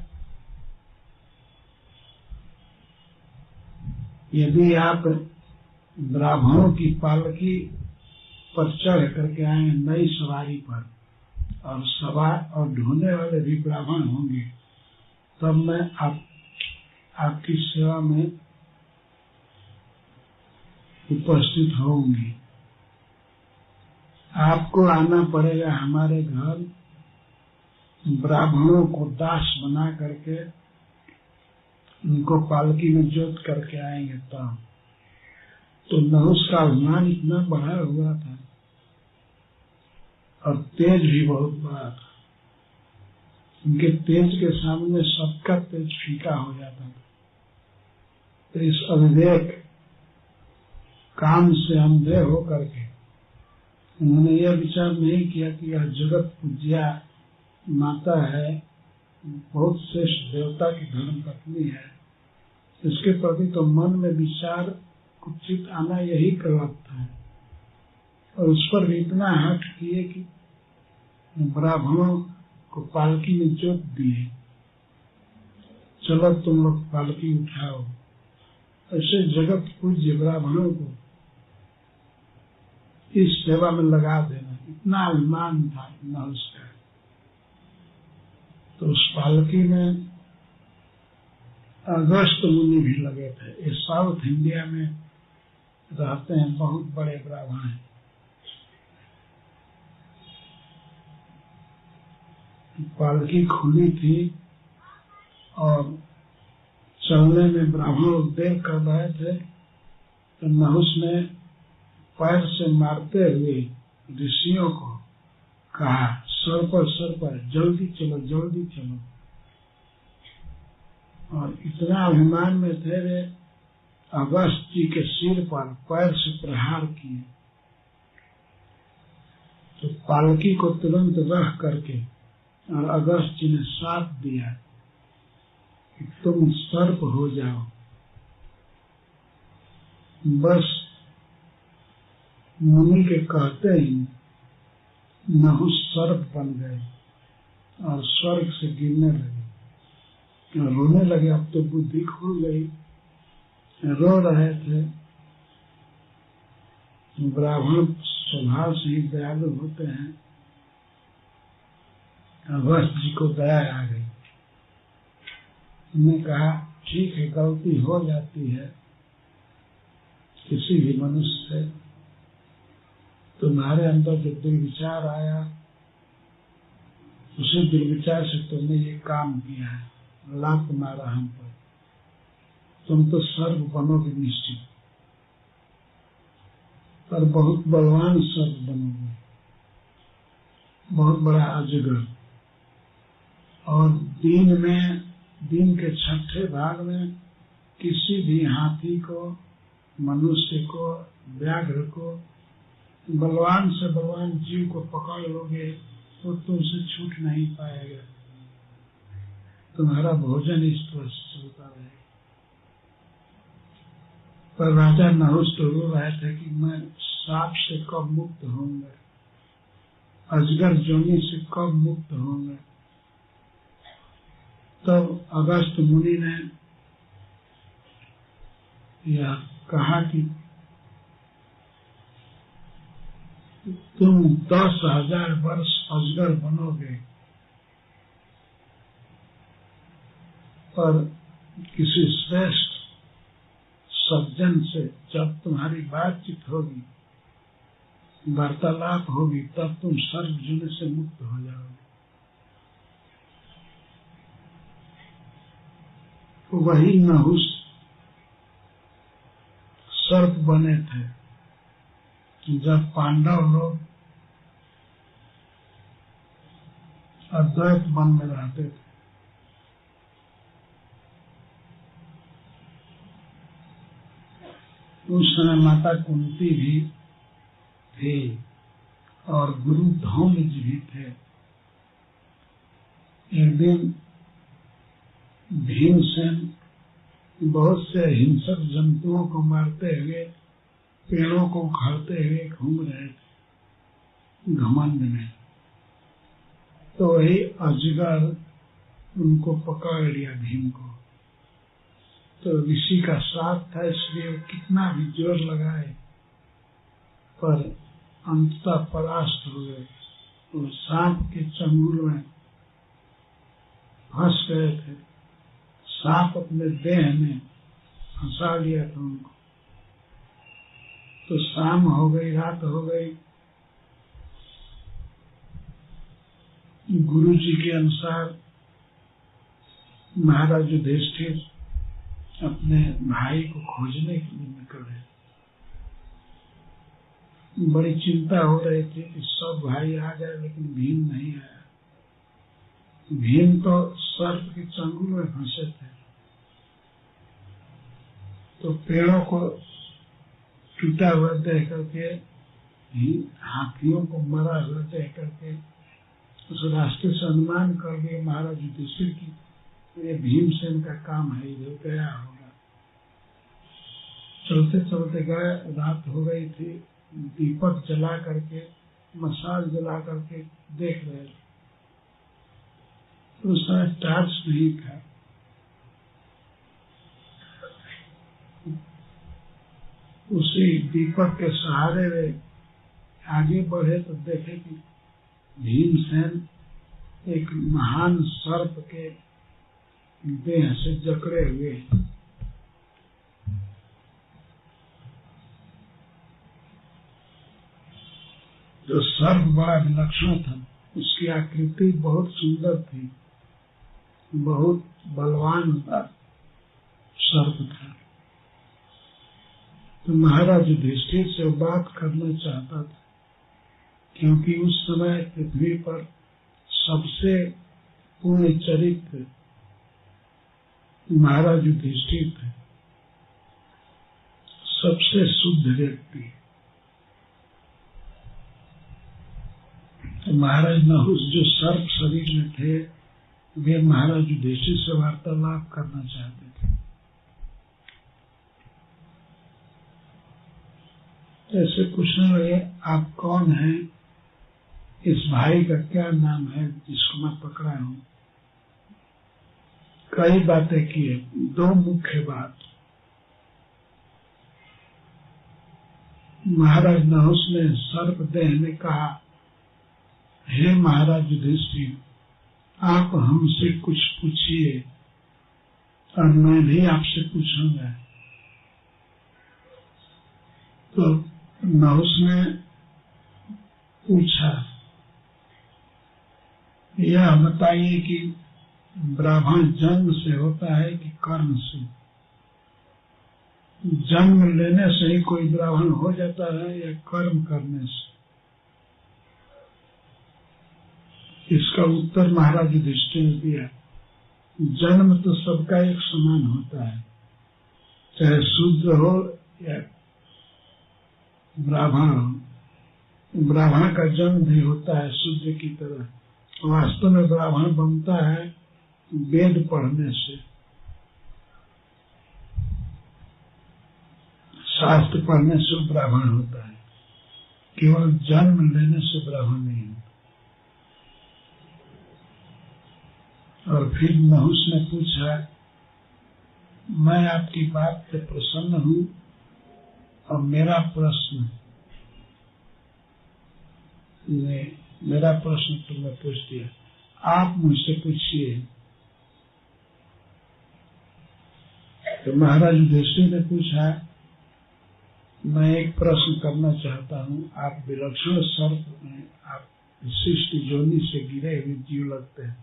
यदि आप ब्राह्मणों की पालकी पर चढ़ करके आए नई सवारी पर, और सवार और ढोने वाले भी ब्राह्मण होंगे, तब मैं आपकी सेवा में उपस्थित होंगी। आपको आना पड़ेगा हमारे घर, ब्राह्मणों को दास बना करके उनको पालकी में जोत करके आएंगे तब। तो नहुष का अभिमान इतना बढ़ा हुआ था और तेज भी बहुत बड़ा था। उनके तेज के सामने सबका तेज फीका हो जाता था। तो इस अविवेक काम से अंधे हो करके उन्होंने यह विचार नहीं किया कि यह जगत पूज्या माता है, बहुत श्रेष्ठ देवता की धर्म पत्नी है, इसके प्रति तो मन में विचार कुचित आना यही प्रवृत्त है। और उस पर भी इतना हट किए कि ब्राह्मणों को पालकी में जोत दिए, चलो तुम लोग पालकी उठाओ। ऐसे जगत पूज्य ब्राह्मणों को इस सेवा में लगा देना, इतना अभिमान था नहुष का। तो उस पालकी में अगस्त मुनि भी लगे थे। ये साउथ इंडिया में रहते हैं, बहुत बड़े ब्राह्मण हैं। पालकी खुली थी और चलने में ब्राह्मण लोग देर कर रहे थे, तो नहुष ने पैर से मारते हुए ऋषियों को कहा, सर पर जल्दी चलो जल्दी चलो। और इतना अभिमान में थे वे, अगस्त जी के सिर पर पैर से प्रहार किए। तो पालकी को तुरंत रख करके और अगस्त जी ने साथ दिया कि तुम सर्प हो जाओ। बस मुनि के कहते ही नहुष सर्प बन गए और स्वर्ग से गिरने लगे और रोने लगे। अब तो बुद्धि खुल गई, रो रहे थे। ब्राह्मण स्वभाव से ही दयालु होते हैं। अगस्त जी को दया आ गई। उन्होंने कहा, ठीक है, गलती हो जाती है किसी भी मनुष्य से। तुम्हारे अंदर जो दुर्विचार आया, उसी दुर्विचार से तुमने ये काम किया है, लात मारा हम पर। तुम तो सर्प बनोगे निश्चित, पर बहुत बलवान सर्प बनोगे, बहुत बड़ा अजगर। और दिन के छठे भाग में किसी भी हाथी को, मनुष्य को, व्याघ्र को, बलवान से बलवान जीव को पकड़ लोगे तो तुमसे छूट नहीं पाएगा। तुम्हारा भोजन इस तरह से चलता रहेगा। पर राजा नहुष तो रो रहे थे कि मैं सांप से कब मुक्त होऊंगा, अजगर जोनी से कब मुक्त होऊंगा। तब अगस्त मुनि ने यह कहा कि तुम 10,000 वर्ष अजगर बनोगे, पर किसी श्रेष्ठ सज्जन से जब तुम्हारी बातचीत होगी, वार्तालाप होगी, तब तुम सर्प जुने से मुक्त हो जाओगे। तो वही नहुष सर्प बने थे जब पांडव लोग अद्वैत वन में रहते थे। उस समय माता कुंती भी थी और गुरु धौम्य जी भी थे। एक दिन भीमसेन बहुत से हिंसक जंतुओं को मारते हुए, पेड़ों को उखाड़ते हुए घूम रहे थे घमंड में। तो वही अजगर उनको पकड़ लिया, भीम को। तो ऋषि का साथ था, इसलिए कितना भी जोर लगाए पर अंततः परास्त हो गए। तो सांप के चंगुल में फंस गए थे। सांप अपने देह में फंसा लिया था उनको। तो शाम हो गई, रात हो गई। गुरु जी के अनुसार महाराज युधिष्ठिर अपने भाई को खोजने के लिए निकले। बड़ी चिंता हो रही थी कि सब भाई आ गए, लेकिन भीम नहीं आया। भीम तो सर्प के चंगुल में फंसे थे। तो पेड़ों को टूटा हुआ देख करके, हाथियों को मरा हुआ देख करके उस रास्ते से अनुमान कर गए महाराज युधिष्ठिर की ये भीमसेन का काम है, इधर गया होगा। चलते चलते गए, रात हो गई थी। दीपक जला करके, मशाल जला करके देख रहे थे। तो उस समय टार्च नहीं था। उसी दीपक के सहारे में आगे बढ़े तो देखे कि भीमसेन एक महान सर्प के देह से जकड़े हुए। जो सर्प बड़ा विलक्षण था, उसकी आकृति बहुत सुंदर थी, बहुत बलवान सर्प था। तो महाराज युधिष्ठिर से बात करना चाहता था, क्योंकि उस समय पृथ्वी पर सबसे पुण्य चरित्र महाराज युधिष्ठिर थे, सबसे शुद्ध व्यक्ति। तो महाराज नहुष जो सर्प शरीर में थे, वे महाराज युधिष्ठिर से वार्तालाप करना चाहते थे। ऐसे पूछने लगे, आप कौन हैं? इस भाई का क्या नाम है जिसको मैं पकड़ा हूं? कई बातें की है, दो मुख्य बात। महाराज नहुष ने सर्पदेह में कहा, हे महाराज युधिष्ठिर, आप हमसे कुछ पूछिए और मैं भी आपसे पूछूंगा। तो नहुष ने पूछा, यह बताइए कि ब्राह्मण जन्म से होता है कि कर्म से? जन्म लेने से ही कोई ब्राह्मण हो जाता है या कर्म करने से? इसका उत्तर महाराज युधिष्ठिर ने दिया, जन्म तो सबका एक समान होता है, चाहे शूद्र हो या ब्राह्मण हो। ब्राह्मण का जन्म भी होता है शूद्र की तरह। वास्तव में ब्राह्मण बनता है वेद पढ़ने से, शास्त्र पढ़ने से ब्राह्मण होता है, केवल जन्म लेने से ब्राह्मण नहीं होता। और फिर नहुष ने पूछा, मैं आपकी बात से प्रसन्न हूं और मेरा प्रश्न तो मैं पूछ दिया, आप मुझसे पूछिए। तो महाराज युधिष्ठिर ने पूछा, मैं एक प्रश्न करना चाहता हूँ, आप विलक्षण सर्प में, आप विशिष्ट योनि से गिरे हुए जीव लगते हैं।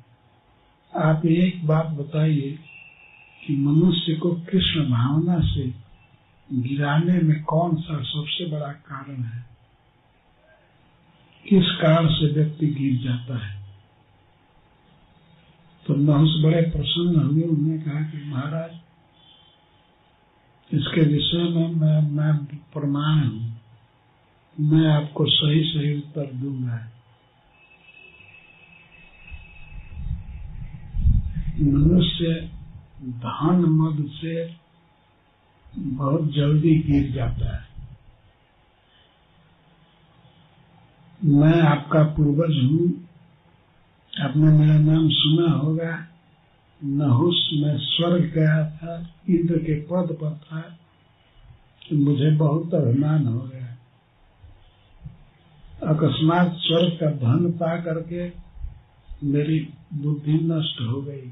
आप एक बात बताइए कि मनुष्य को कृष्ण भावना से गिराने में कौन सा सबसे बड़ा कारण है? किस कारण से व्यक्ति गिर जाता है? तो नहुष बड़े प्रसन्न हुए। उन्होंने कहा कि महाराज, इसके विषय में मैं प्रमाण हूं, मैं आपको सही सही उत्तर दूंगा। मनुष्य धन मद से बहुत जल्दी गिर जाता है। मैं आपका पूर्वज हूँ, आपने मेरा नाम सुना होगा। नहुष में स्वर्ग गया था, इंद्र के पद पर था, मुझे बहुत अभिमान हो गया। अकस्मात स्वर्ग का धन पा करके मेरी बुद्धि नष्ट हो गई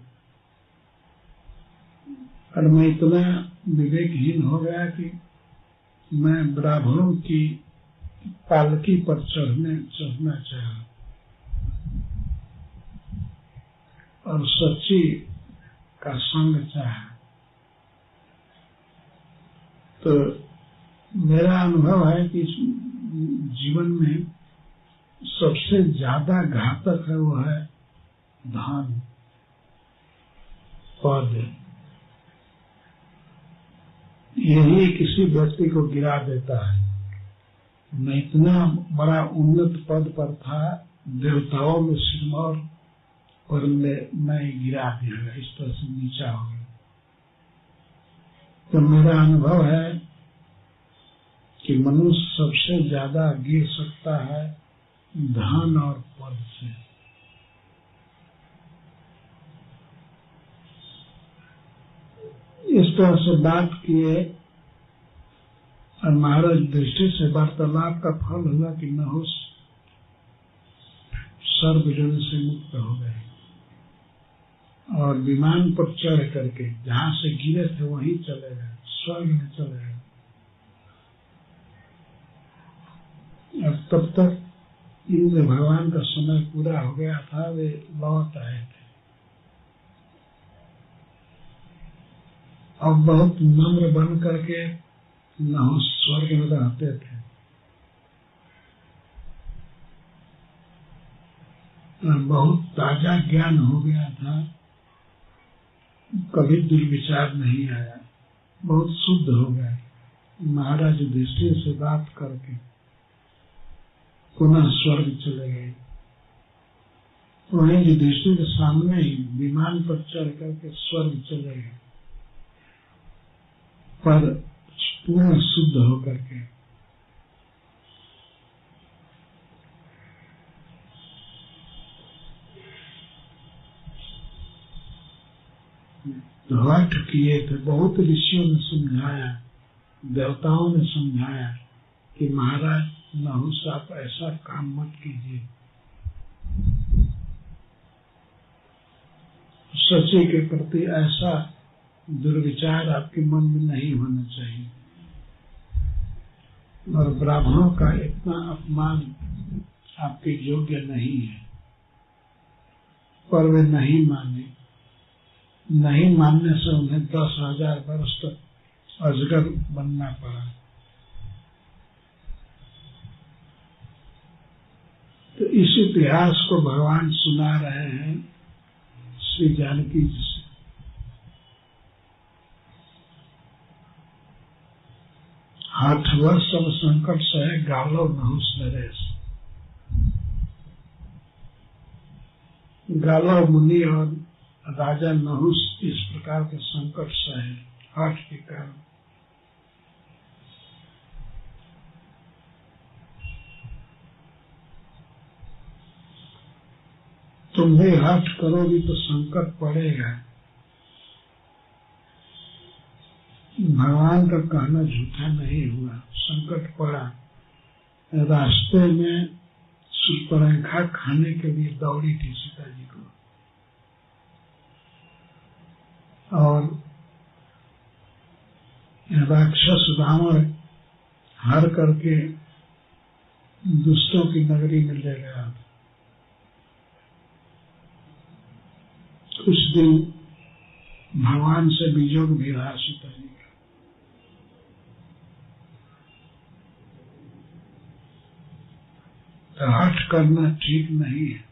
और मैं इतना विवेकहीन हो गया कि मैं ब्राह्मणों की पालकी पर चढ़ना चाहा और सच्ची का संग चाहा। तो मेरा अनुभव है कि जीवन में सबसे ज्यादा घातक है वो है धन, पद। यही किसी व्यक्ति को गिरा देता है। मैं इतना बड़ा उन्नत पद पर था, देवताओं में सिरमौर पर मैं गिरा दिया, इस तरह से नीचा हो गया। तो मेरा अनुभव है कि मनुष्य सबसे ज्यादा गिर सकता है धन और पद से। इस तरह से बात किए और महाराज दृष्टि से वार्तालाप का फल हुआ कि नहुष सर्वजन से मुक्त हो गए और विमान पर चढ़ करके जहां से गिरे थे वहीं चले गए, स्वर्ग में चले गए। और तब तक इंद्र भगवान का समय पूरा हो गया था, वे लौट आए थे। अब बहुत नम्र बन करके नहुष स्वर्ग में रहते थे और बहुत ताजा ज्ञान हो गया था, कभी दुर्विचार नहीं आया, बहुत शुद्ध हो गया। महाराज दृष्टि से बात करके पुनः स्वर्ग चले गए। वहीं युधिष्ठिर के सामने ही विमान पर चढ़ करके स्वर्ग चले गए, पर पूर्ण शुद्ध होकर के। हठ किए थे, बहुत ऋषियों ने समझाया, देवताओं ने समझाया कि महाराज नहुष आप ऐसा काम मत कीजिए, सची के प्रति ऐसा दुर्विचार आपके मन में नहीं होना चाहिए, और ब्राह्मणों का इतना अपमान आपके योग्य नहीं है। पर वे नहीं माने। नहीं मानने से उन्हें 10,000 वर्ष तक अजगर बनना पड़ा। तो इस इतिहास को भगवान सुना रहे हैं श्री जानकी जी से। 8 वर्ष सब संकट सहे गालो नहुष नरेश। गालो मुनि और राजा नहुष इस प्रकार के संकट सहे हठ के कारण। तुम भी हठ करोगी तो संकट पड़ेगा। भगवान का कहना झूठा नहीं हुआ, संकट पड़ा। रास्ते में सूर्पनखा खाने के लिए दौड़ी थी सीता जी को, और राक्षस रावण हर करके दुष्टों की नगरी में ले गया। उस दिन भगवान से वियोग भी रहा सीता जी का। तो हठ करना ठीक नहीं है।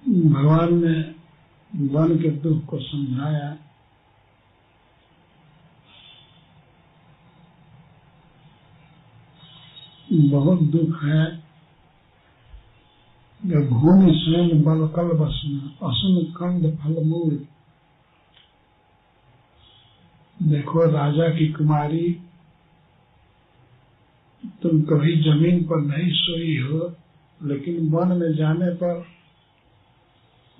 भगवान ने वन के दुख को समझाया। बहुत दुख है जब भूमि स्वयं बलकल बसना असन कंद फल मूल। देखो राजा की कुमारी, तुम कभी जमीन पर नहीं सोई हो, लेकिन वन में जाने पर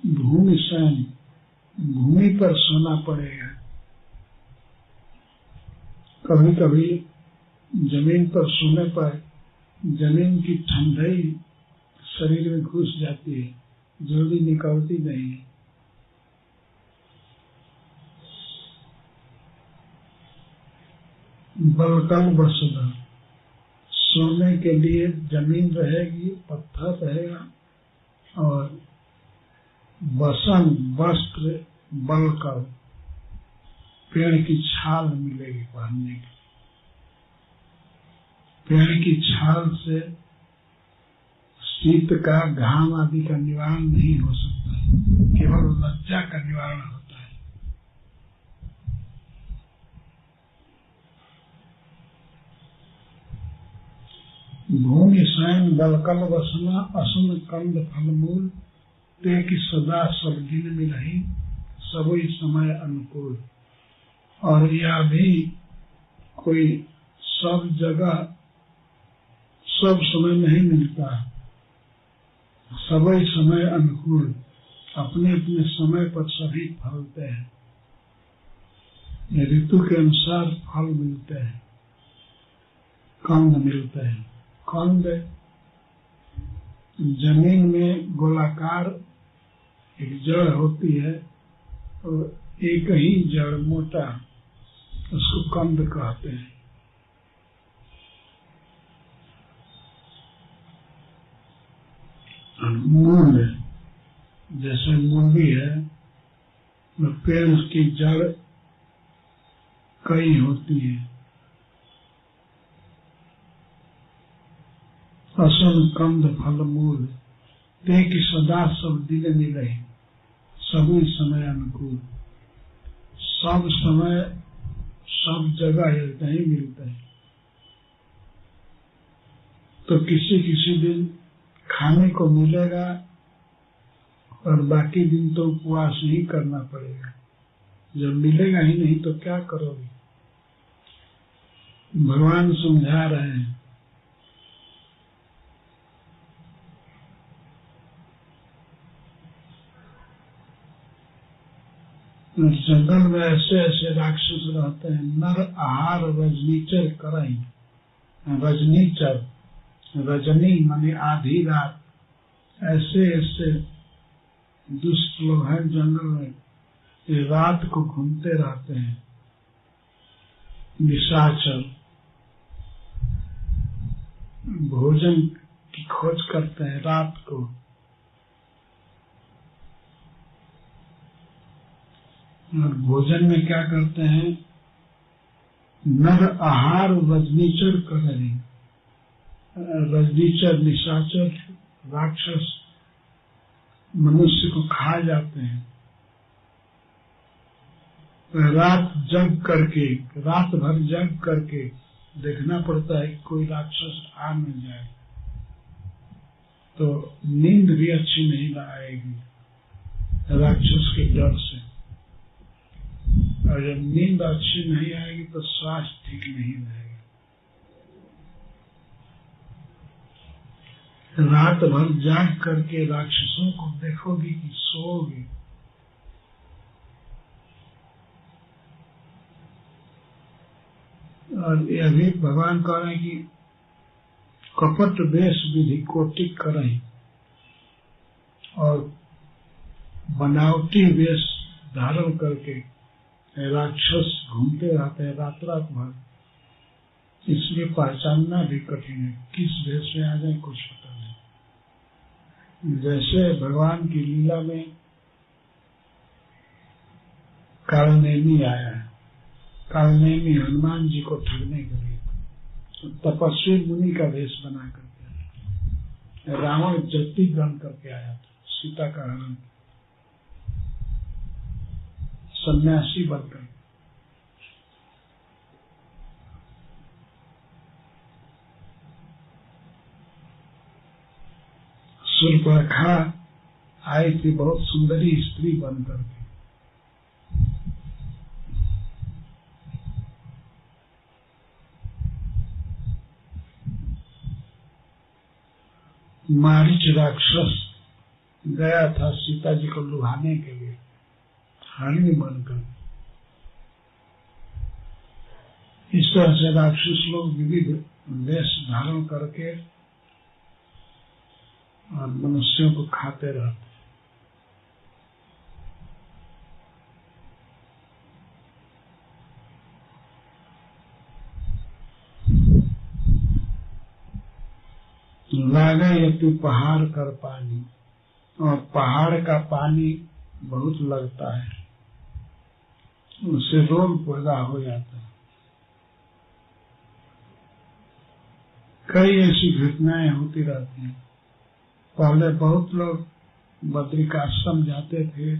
भूमि स्वयं भूमि पर सोना पड़ेगा। कभी कभी जमीन पर सोने पर जमीन की ठंडाई शरीर में घुस जाती है, जल्दी निकलती नहीं। बलकल बसना, सोने के लिए जमीन रहेगी, पत्थर रहेगा, और बसन वस्त्र बलकल पेड़ की छाल मिलेगी पहनने की। पेड़ की छाल से शीत का घाम आदि का निवारण नहीं हो सकता है, केवल लज्जा का निवारण होता है। भूमि स्वयं बलकल बसना असन कंद फल मूल। ते की सदा सब दिन मिलही सबई समय अनुकूल। और यह भी कोई सब जगह सब समय नहीं मिलता, सबई समय अनुकूल। अपने अपने समय पर सभी फलते हैं, ऋतु के अनुसार फल मिलते हैं, कंद मिलते हैं। कंद जमीन में गोलाकार एक जड़ होती है और एक ही जड़ मोटा, उसको कंद कहते हैं। मूल जैसे मूली है, पेड़ की जड़ कई होती है। फसल कंद फल मूल ते की सदा सब दिन मिले, सभी समय अनुकूल। सब समय सब जगह नहीं मिलता है, तो किसी किसी दिन खाने को मिलेगा और बाकी दिन तो उपवास ही करना पड़ेगा। जब मिलेगा ही नहीं तो क्या करोगे? भगवान समझा रहे हैं, जंगल में ऐसे ऐसे राक्षस रहते हैं, नर आहार रजनीचर कराई। रजनीचर, रजनी माने आधी रात, ऐसे ऐसे दुष्ट लोग हैं जंगल में, ये रात को घूमते रहते हैं। निशाचर भोजन की खोज करते हैं रात को। और भोजन में क्या करते हैं? नर आहार रजनीचर करें। रजनीचर निशाचर राक्षस मनुष्य को खा जाते हैं। रात जग करके, रात भर जग करके देखना पड़ता है कि कोई राक्षस आ न जाए, तो नींद भी अच्छी नहीं आएगी राक्षस के डर से। और जब नींद अच्छी नहीं आएगी तो स्वास्थ्य ठीक नहीं रहेगा। रात भर जाग करके राक्षसों को देखोगे कि सोओगे। और यह भी भगवान कह रहे हैं कि कपट वेश विधि कोटिक करें, और बनावटी वेश धारण करके राक्षस घूमते रहते हैं रात रात भर, इसलिए पहचानना भी कठिन है। किस वेश में आ जाए कुछ पता नहीं। जैसे भगवान की लीला में कालनेमी आया है, कालनेमी हनुमान जी को ठगने के लिए तपस्वी मुनि का वेश बना करके रावण जति ग्रहण करके आया था, सीता का हरण, सन्यासी बनकर। सूर्पणखा आई थी बहुत सुंदरी स्त्री बनकर के। मारीच राक्षस गया था सीता जी को लुभाने के लिए हरिणी बनकर। इस तरह से राक्षस लोग विविध वेश धारण करके और मनुष्यों को खाते रहते। लागे यदि पहाड़ कर पानी, और पहाड़ का पानी बहुत लगता है, उससे रोग पैदा हो जाता है। कई ऐसी घटनाएं होती रहती हैं। पहले बहुत लोग बद्रिकाश्रम जाते थे,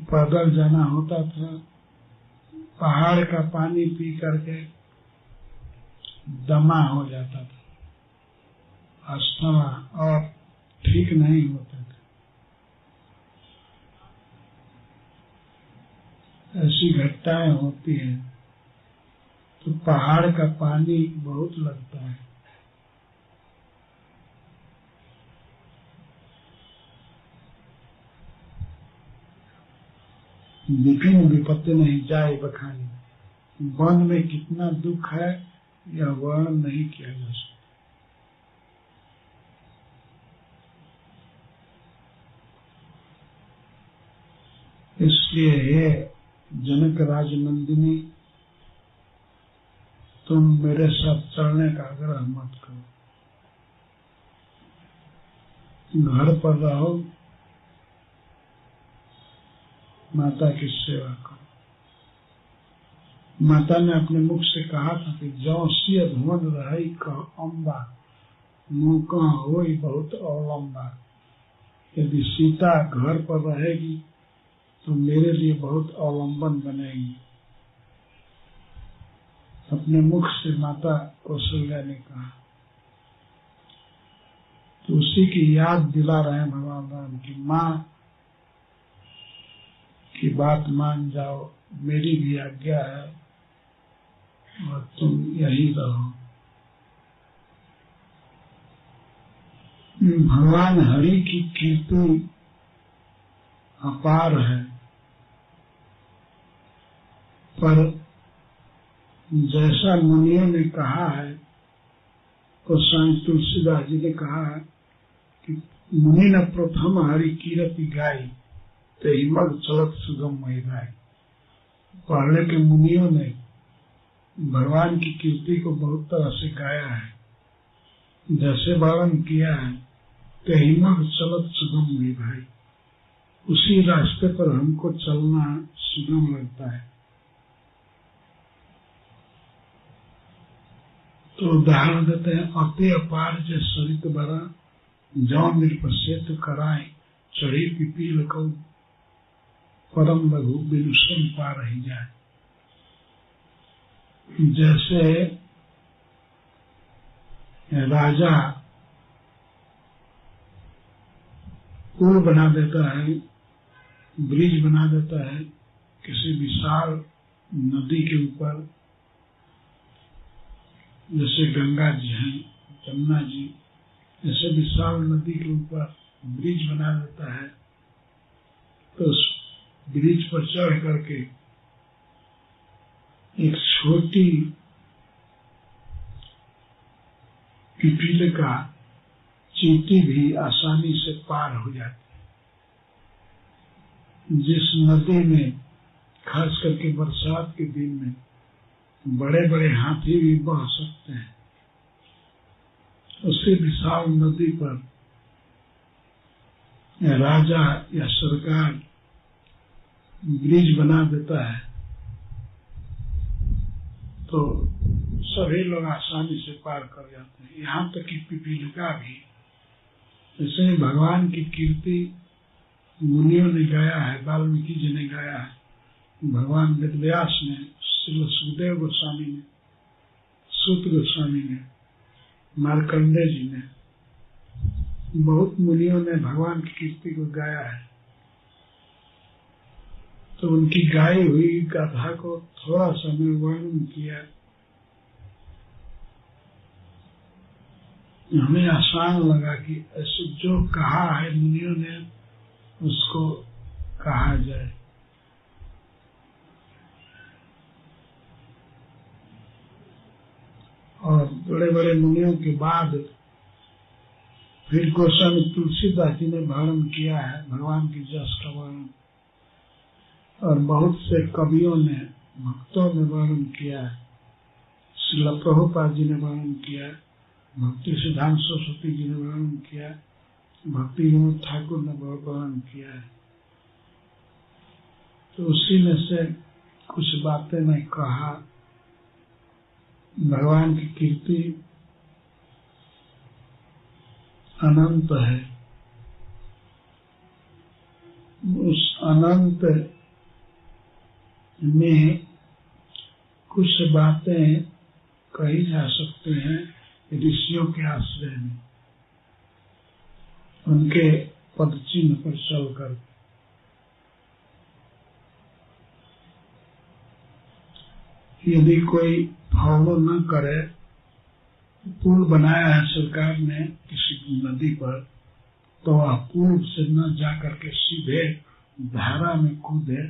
पैदल जाना होता था, पहाड़ का पानी पी करके दमा हो जाता था, अस्थमा, और ठीक नहीं होता था। ऐसी घटनाएं होती हैं, तो पहाड़ का पानी बहुत लगता है। विभिन्न विपत्ति नहीं जाए बखानी। वन में कितना दुख है यह वर्णन नहीं किया जा सकता। इसलिए हे जनक राजनंदिनी, तुम मेरे साथ चलने का आग्रह मत करो, घर पर रहो, माता की सेवा करो। माता ने अपने मुख से कहा था कि जौ सिय भवन रही कह अम्बा, मुँह कह होई बहुत अवलंबा। यदि सीता घर पर रहेगी तो मेरे लिए बहुत अवलंबन बनेगी। अपने मुख से माता कौशल्या ने कहा। तो उसी की याद दिला रहे हैं भगवान राम की, माँ की बात मान जाओ, मेरी भी आज्ञा है और तुम यही रहो। भगवान हरि की कीर्ति अपार है, पर जैसा मुनियों ने कहा है, तो स्वामी तुलसीदास जी ने कहा है कि मुनि न प्रथम हरि कीरति गाई, ते हिमग चलत सुगम महिलाए। पहले के मुनियों ने भगवान की कीर्ति को बहुत तरह से गाया है, जैसे वर्णन किया है, ते हिमग चलत सुगम महिलाए। उसी रास्ते पर हमको चलना सुगम लगता है। तो उदाहरण देते हैं, अति अपार जे सरित बरा, जौ नृप सेतु कराए, चढ़ी पिपील को परम लघु बिनुसम पार ही जाए। जैसे राजा पुल बना देता है, ब्रिज बना देता है किसी विशाल नदी के ऊपर, जैसे गंगा जी हैं, जमुना जी, जैसे विशाल नदी के ऊपर ब्रिज बना देता है, तो उस ब्रिज पर चढ़ करके एक छोटी पिपील का चींटी भी आसानी से पार हो जाती है। जिस नदी में खास करके बरसात के दिन में बड़े बड़े हाथी भी बह सकते हैं, उसी विशाल नदी पर राजा या सरकार ब्रिज बना देता है तो सभी लोग आसानी से पार कर जाते हैं, यहाँ तक कि पिपीलिका भी। ऐसे ही भगवान की कीर्ति मुनियों ने गाया है, वाल्मीकि जी ने गाया है, भगवान वेदव्यास ने, श्री सुखदेव गोस्वामी ने, सूत गोस्वामी ने, मार्कंडे जी ने, बहुत मुनियों ने भगवान की कीर्ति को गाया है। तो उनकी गाई हुई गाथा को थोड़ा सा मैं वर्णन किया, हमें आसान लगा कि ऐसे जो कहा है मुनियों ने उसको कहा जाए। और बड़े बड़े मुनियों के बाद फिर गोस्वामी तुलसीदास जी ने वर्णन किया है भगवान की जस का वर्णन, और बहुत से कवियों ने, भक्तों ने वर्णन किया है। श्रील प्रभुपाद जी ने वर्णन किया है, भक्ति सिद्धांत सरस्वती जी ने वर्णन किया है, भक्ति विनोद ठाकुर ने वर्णन किया है। तो उसी में से कुछ बातें मैं कहा। भगवान की कीर्ति अनंत है, उस अनंत में कुछ बातें कही जा सकते हैं ऋषियों के आश्रय में, उनके पद चिन्ह पर चलकर। यदि कोई फॉलो न करे, पुल बनाया है सरकार ने किसी नदी पर, तो वह पुल से न जाकर के सीधे धारा में कूदे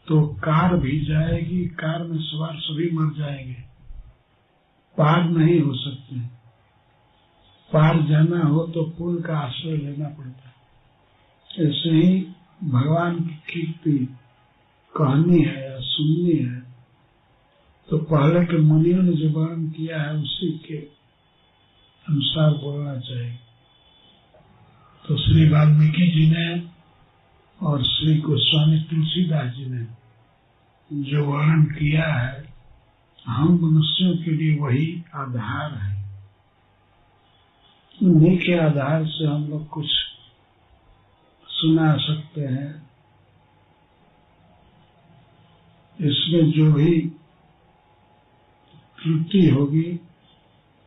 तो कार भी जाएगी, कार में सवार सभी मर जाएंगे, पार नहीं हो सकते। पार जाना हो तो पुल का आश्रय लेना पड़ता है। ऐसे ही भगवान की कीर्ति कहनी है या सुननी है तो पहले के मुनियों ने जो वर्णन किया है उसी के अनुसार बोलना चाहिए। तो श्री वाल्मीकि जी ने और श्री गोस्वामी तुलसीदास जी ने जो वर्णन किया है, हम मनुष्यों के लिए वही आधार है। उन्हीं के आधार से हम लोग कुछ सुना सकते हैं। इसमें जो भी त्रुटि होगी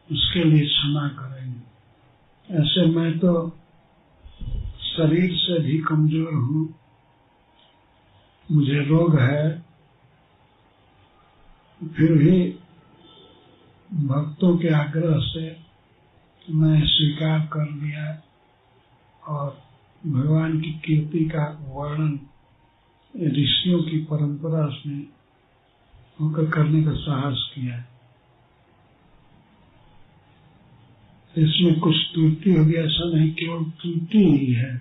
उसके लिए क्षमा करेंगे। ऐसे मैं तो शरीर से भी कमजोर हूँ, मुझे रोग है, फिर भी भक्तों के आग्रह से मैं स्वीकार कर लिया और भगवान की कीर्ति का वर्णन ऋषियों की परंपरा से होकर करने का साहस किया। इसमें कुछ त्रुटि होगी ऐसा नहीं, केवल त्रुटि ही है।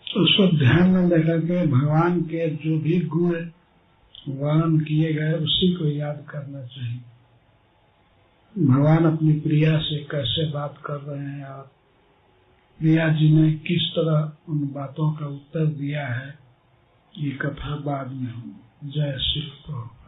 उस पर ध्यान में देखा कि भगवान के जो भी गुण वर्णन किए गए उसी को याद करना चाहिए। भगवान अपनी प्रिया से कैसे बात कर रहे हैं और प्रिया जी ने किस तरह उन बातों का उत्तर दिया है, ये कथा बाद में हो। जय श्री प्रभु।